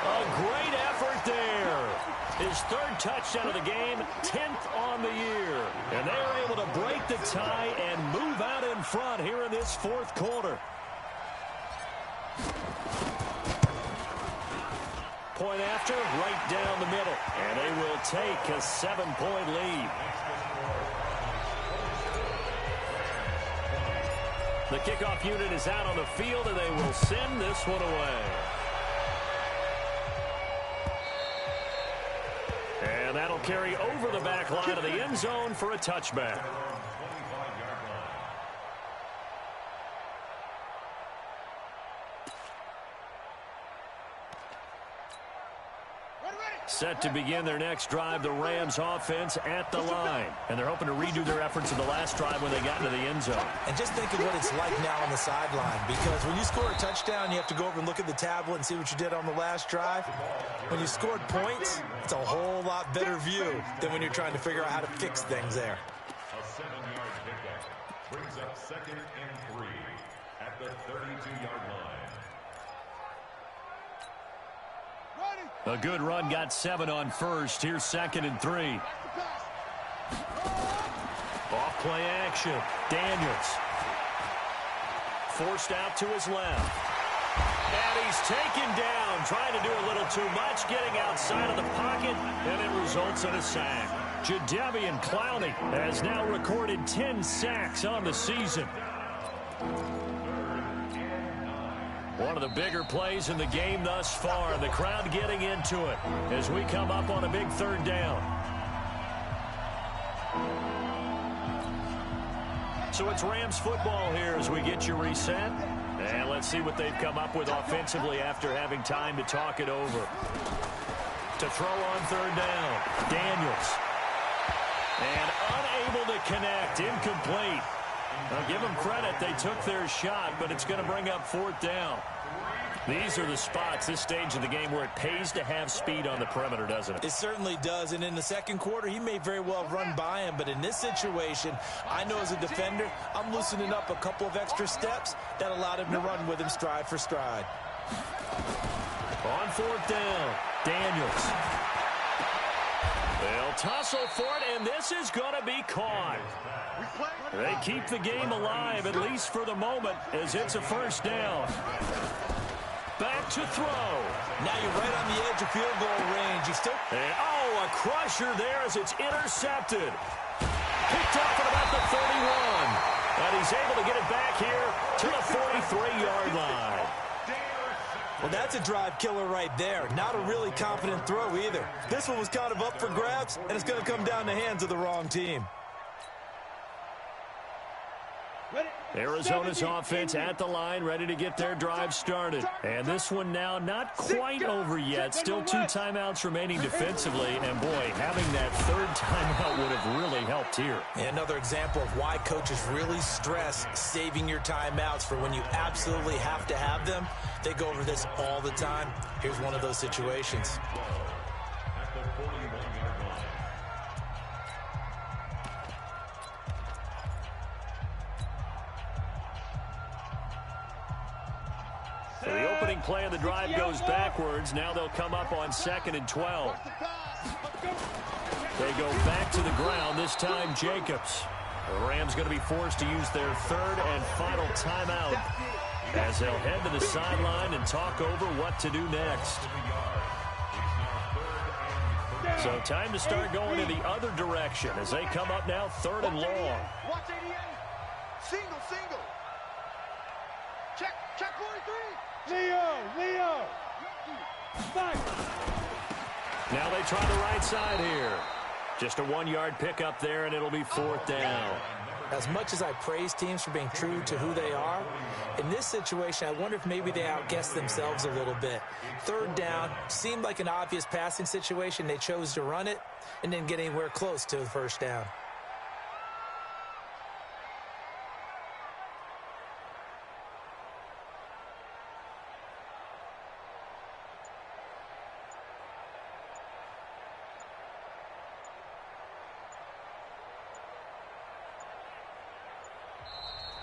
Speaker 2: A great effort there. His 3rd touchdown of the game, 10th on the year. And they're able to break the tie and move out in front here in this 4th quarter. Point after, right down the middle. And they will take a 7-point lead. The kickoff unit is out on the field, and they will send this one away. And that'll carry over the back line of the end zone for a touchback. Set to begin their next drive, the Rams offense at the line. And they're hoping to redo their efforts in the last drive when they got into the end zone.
Speaker 4: And just think of what it's like now on the sideline, because when you score a touchdown, you have to go over and look at the tablet and see what you did on the last drive. When you scored points, it's a whole lot better view than when you're trying to figure out how to fix things there.
Speaker 5: A 7-yard pickup brings up 2nd and 3 at the 32-yard line.
Speaker 2: A good run, got 7 on 1st. Here's 2nd and 3. Off play action. Daniels. Forced out to his left. And he's taken down, trying to do a little too much, getting outside of the pocket, and it results in a sack. Jadeveon Clowney has now recorded 10 sacks on the season. One of the bigger plays in the game thus far. The crowd getting into it as we come up on a big 3rd down. So it's Rams football here as we get you reset. And let's see what they've come up with offensively after having time to talk it over. To throw on 3rd down, Daniels. And unable to connect, incomplete. I'll give them credit. They took their shot, but it's going to bring up 4th down. These are the spots, this stage of the game, where it pays to have speed on the perimeter, doesn't it?
Speaker 4: It certainly does, and in the 2nd quarter, he may very well run by him, but in this situation, I know as a defender, I'm loosening up a couple of extra steps that allowed him to run with him stride for stride.
Speaker 2: On 4th down, Daniels. They'll tussle for it, and this is going to be caught. They keep the game alive, at least for the moment, as it's a 1st down. Back to throw.
Speaker 4: Now you're right on the edge of field goal range.
Speaker 2: And, a crusher there as it's intercepted. Picked off at about the 31. And he's able to get it back here to the 43-yard line.
Speaker 4: Well, that's a drive killer right there. Not a really confident throw either. This one was kind of up for grabs, and it's going to come down the hands of the wrong team.
Speaker 2: Arizona's offense at the line, ready to get their drive started. And this one now not quite over yet. Still 2 timeouts remaining defensively. And, boy, having that 3rd timeout would have really helped here.
Speaker 4: Another example of why coaches really stress saving your timeouts for when you absolutely have to have them. They go over this all the time. Here's one of those situations.
Speaker 5: At the 41-yard line.
Speaker 2: So the opening play of the drive goes backwards. Now they'll come up on 2nd and 12. They go back to the ground, this time Jacobs. The Rams going to be forced to use their 3rd and final timeout as they'll head to the sideline and talk over what to do next. So time to start going in the other direction as they come up now 3rd and long.
Speaker 6: Watch 88. Single. Check 43.
Speaker 3: Leo. Back.
Speaker 2: Now they try the right side here. Just a 1-yard pickup there, and it'll be 4th down.
Speaker 4: As much as I praise teams for being true to who they are, in this situation, I wonder if maybe they outguessed themselves a little bit. 3rd down seemed like an obvious passing situation. They chose to run it and didn't get anywhere close to the 1st down.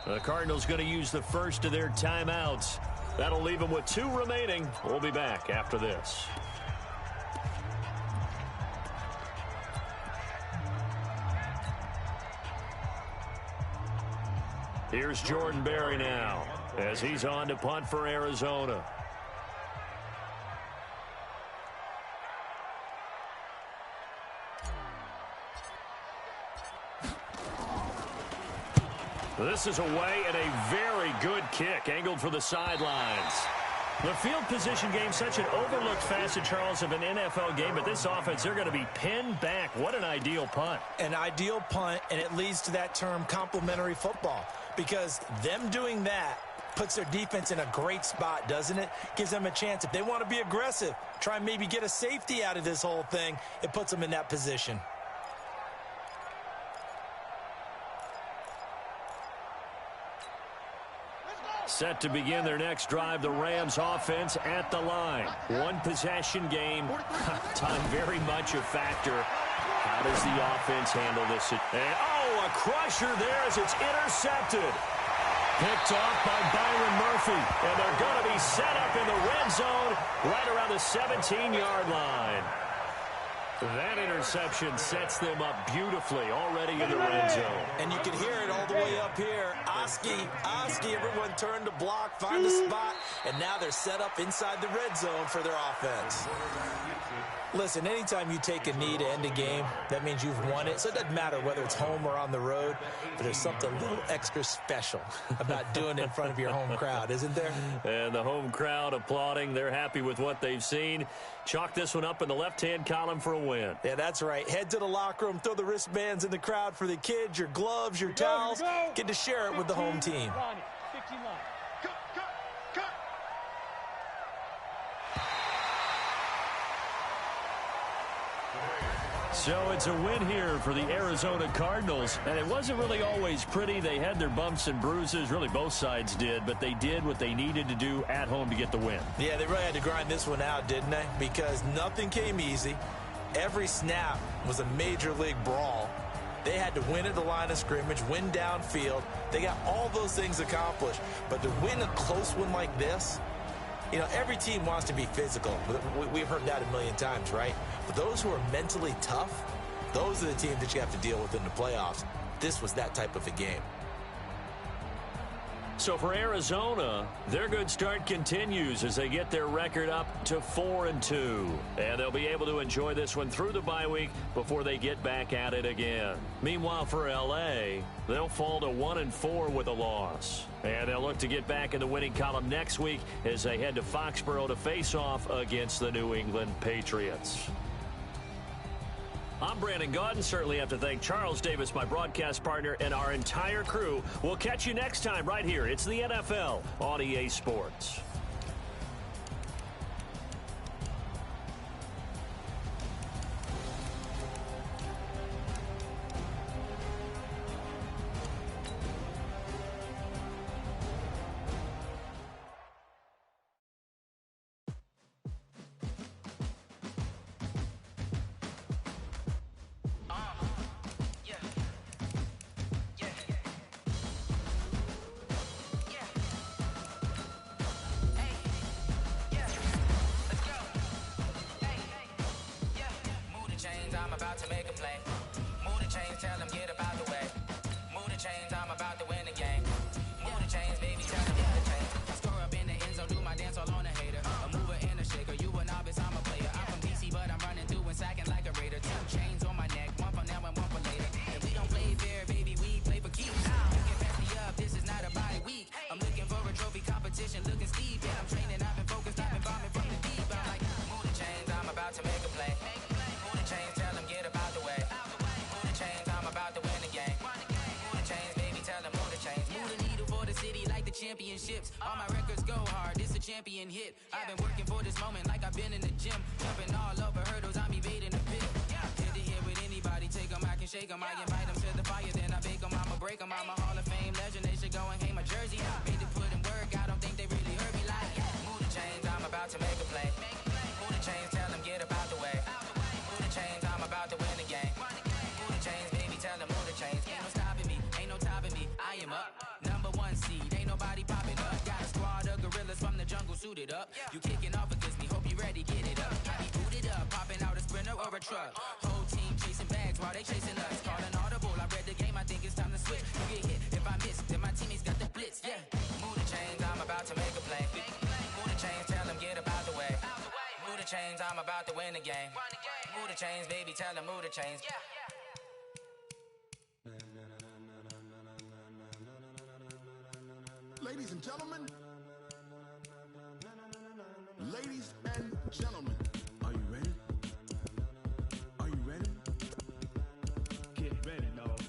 Speaker 2: The Cardinals going to use the first of their timeouts. That'll leave them with 2 remaining. We'll be back after this. Here's Jordan Berry now as he's on to punt for Arizona. This is away and a very good kick angled for the sidelines. The field position game, such an overlooked facet, Charles, of an NFL game, but this offense, they're going to be pinned back. What an ideal punt.
Speaker 4: An ideal punt, and it leads to that term complementary football, because them doing that puts their defense in a great spot, doesn't it? Gives them a chance. If they want to be aggressive, try and maybe get a safety out of this whole thing, it puts them in that position.
Speaker 2: Set to begin their next drive, the Rams offense at the line. 1 possession game. Time very much a factor. How does the offense handle this? And, a crusher there as it's intercepted. Picked off by Byron Murphy. And they're going to be set up in the red zone right around the 17-yard line. That interception sets them up beautifully already in the red zone.
Speaker 4: And you can hear it all the way up here. Oski, everyone turned to block, find a spot, and now they're set up inside the red zone for their offense. Listen, anytime you take a knee to end a game, that means you've won it. So it doesn't matter whether it's home or on the road, but there's something a little extra special about doing it in front of your home crowd, isn't there?
Speaker 2: And the home crowd applauding. They're happy with what they've seen. Chalk this one up in the left-hand column for a win.
Speaker 4: Yeah, that's right. Head to the locker room, throw the wristbands in the crowd for the kids, your gloves, your towels. Get to share it with the home team.
Speaker 2: So it's a win here for the Arizona Cardinals, and it wasn't really always pretty. They had their bumps and bruises, really both sides did, but they did what they needed to do at home to get the win.
Speaker 4: Yeah, they really had to grind this one out, didn't they? Because nothing came easy. Every snap was a major league brawl. They had to win at the line of scrimmage, win downfield. They got all those things accomplished, but to win a close one like this, you know, every team wants to be physical. We've heard that a million times, right? But those who are mentally tough, those are the teams that you have to deal with in the playoffs. This was that type of a game.
Speaker 2: So for Arizona, their good start continues as they get their record up to 4-2. And they'll be able to enjoy this one through the bye week before they get back at it again. Meanwhile, for L.A., they'll fall to 1-4 with a loss. And they'll look to get back in the winning column next week as they head to Foxborough to face off against the New England Patriots. I'm Brandon Gaudin. Certainly have to thank Charles Davis, my broadcast partner, and our entire crew. We'll catch you next time right here. It's the NFL on EA Sports.
Speaker 7: I'm about to make a play. Move the chains, tell them get about the way. Move the chains, I'm about to win the game. Move the chains, baby, tell them get the chains. Score up in the end zone, do my dance all on a hater. A mover and a shaker, you a novice, I'm a player. I'm from DC, but I'm running through and sacking like a raider. 2 chains on my neck, one for now and one for later. And we don't play fair, baby, we play for keeps. You can pass me up, this is not a bye week. I'm looking for a trophy competition, looking steep. Yeah, I'm training, I've been focused, I've been bombing from the deep. I'm like, move the chains, I'm about to make a play. Move the chains, tell them get about the way. championships. All my records go hard, this a champion hit. I've been working for this moment like I've been in the gym. Jumping all over hurdles, I'm evading the pit. Hit to hit with anybody, take them, I can shake them. I invite them to the fire, then I bake them, I'ma break them. I'm a Hall of Fame legend, they should go and hang my jersey. Made to put in work, I don't think they really heard me like. Move the chains, I'm about to make a play. Move the chains, tell them get up out the way. Move the chains, I'm about to win the game. Move the chains, baby, tell them move the chains. Ain't no stopping me, ain't no topping me, I am up. #1 seed, ain't nobody popping up. Got a squad of gorillas from the jungle suited up. You kicking off against me, hope you ready, get it up. I be booted up, popping out a Sprinter or a truck. Whole team chasing bags while they chasing us. Calling audible, I read the game, I think it's time to switch. You get hit, if I miss, then my teammates got the blitz, yeah. Move the chains, I'm about to make a play. Move the chains, tell them get up out the way. Move the chains, I'm about to win the game. Move the chains, baby, tell them move the chains.
Speaker 8: Ladies and gentlemen, ladies and gentlemen, are you ready? Are you ready?
Speaker 3: Get ready, dog.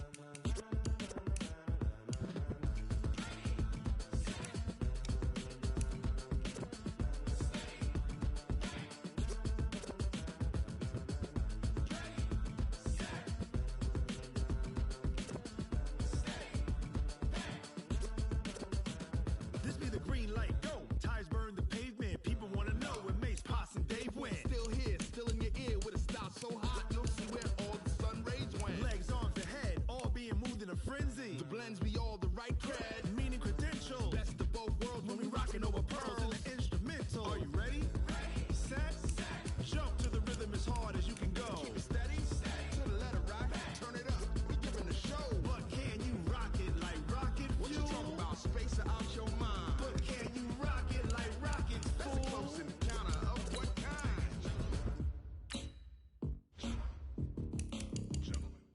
Speaker 8: This be the green light, go. Tires burn the pavement, people wanna know where Mace, Poss, and Dave went. Still here, still in your ear with a style so hot, you'll see where all the sun rays went. Legs, arms, and head, all being moved in a frenzy. The blends be all the right cred, meaning credentials. Best of both worlds when we rockin' over pearls in the instrumental. Are you ready? Set, jump to the rhythm as hard as you can go. Keep it steady, to the letter rock, turn it up, we giving the show. But can you rock it like rocket fuel? What you talking about, space or out your mind? But can you rock it like rocket fuel? That's a close encounter of what kind?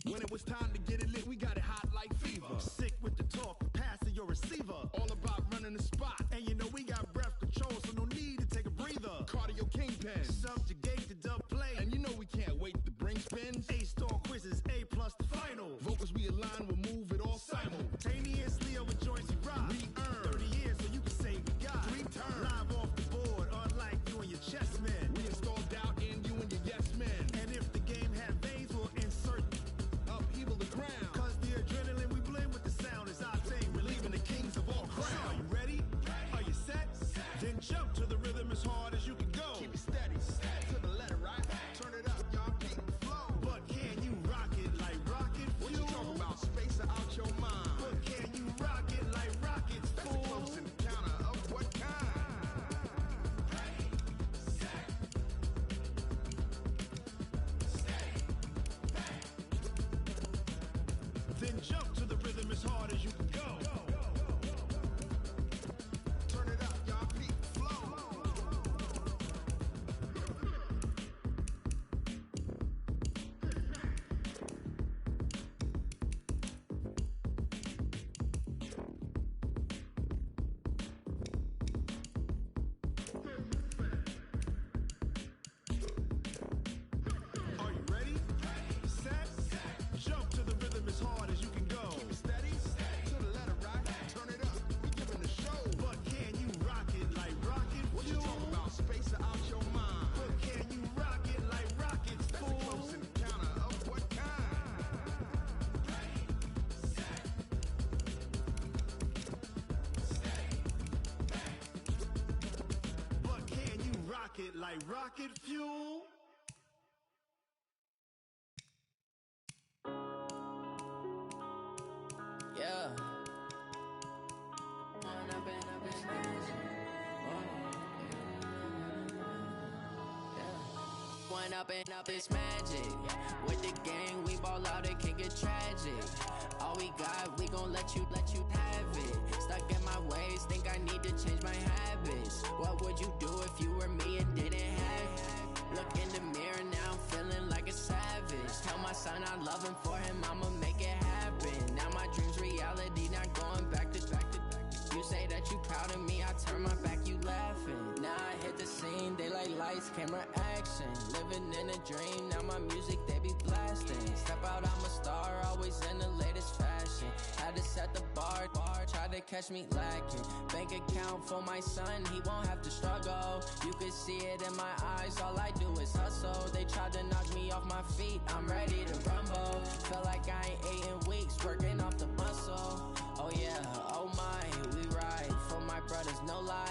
Speaker 8: When it was time to get it lit, we got it hot like fever. Sick with the talk, passing your receiver. All about running the spot. And you know we got breath control, so no need to take a breather. Cardio kingpin, subjugate the dub play. And you know we can't wait to bring spins. A-star quizzes, A+ the final. Vocals we align, we'll move it all simultaneously over joints we rock. We earn 30 years, so you can say we got 3 turns. Live off the board, unlike you and your chess men. We install doubt in you and your yes men. And if the game had veins, we'll insert upheaval the ground. Cause the adrenaline we blend with the sound is our thing, relieving the kings of all crowns. So are you ready? Are you set? Then jump to the rhythm as hard as you can go. Keep it steady, to the letter right. Turn it up, y'all keep the flow. But can you rock it like rocket fuel? What you talking about, space or out your mind? But can you rock it like rockets, fool? That's a close encounter of what kind? Then jump to the rhythm as hard as you can go. Turn it up, y'all keep the flow. Are you ready? Set, jump to the rhythm as hard as you can go. Keep it steady, to the letter right. Turn it up, we giving the show. But can you rock it like rocket fuel? What you talking about, space or out your mind? But can you rock it like rockets, fool? That's a close encounter of what kind? But can you rock it like rocket fuel?
Speaker 7: Yeah. One up and up, it's magic. With the gang, we ball out, it can get tragic. All we got, we gon' let you have it. Stuck in my ways, think I need to change my habits. What would you do if you were me and didn't have it? Look in the mirror, now I'm feeling like a savage. Tell my son I love him, for him I'ma make it happen. Now my dream's reality, not going back to. You say that you proud of me, I turn my back, you laughing. Now I hit
Speaker 9: the scene, they like lights, camera, action. Living in a dream, now my music, they be blasting. Step out, I'm a star, always in the latest fashion. Had to set the bar, try to catch me lacking. Bank account for my son, he won't have to struggle. You can see it in my eyes, all I do is hustle. They tried to knock me off my feet, I'm ready to rumble. Feel like I ain't ate in weeks, working off the muscle. Oh yeah, oh my, we ride for my brothers, no lie.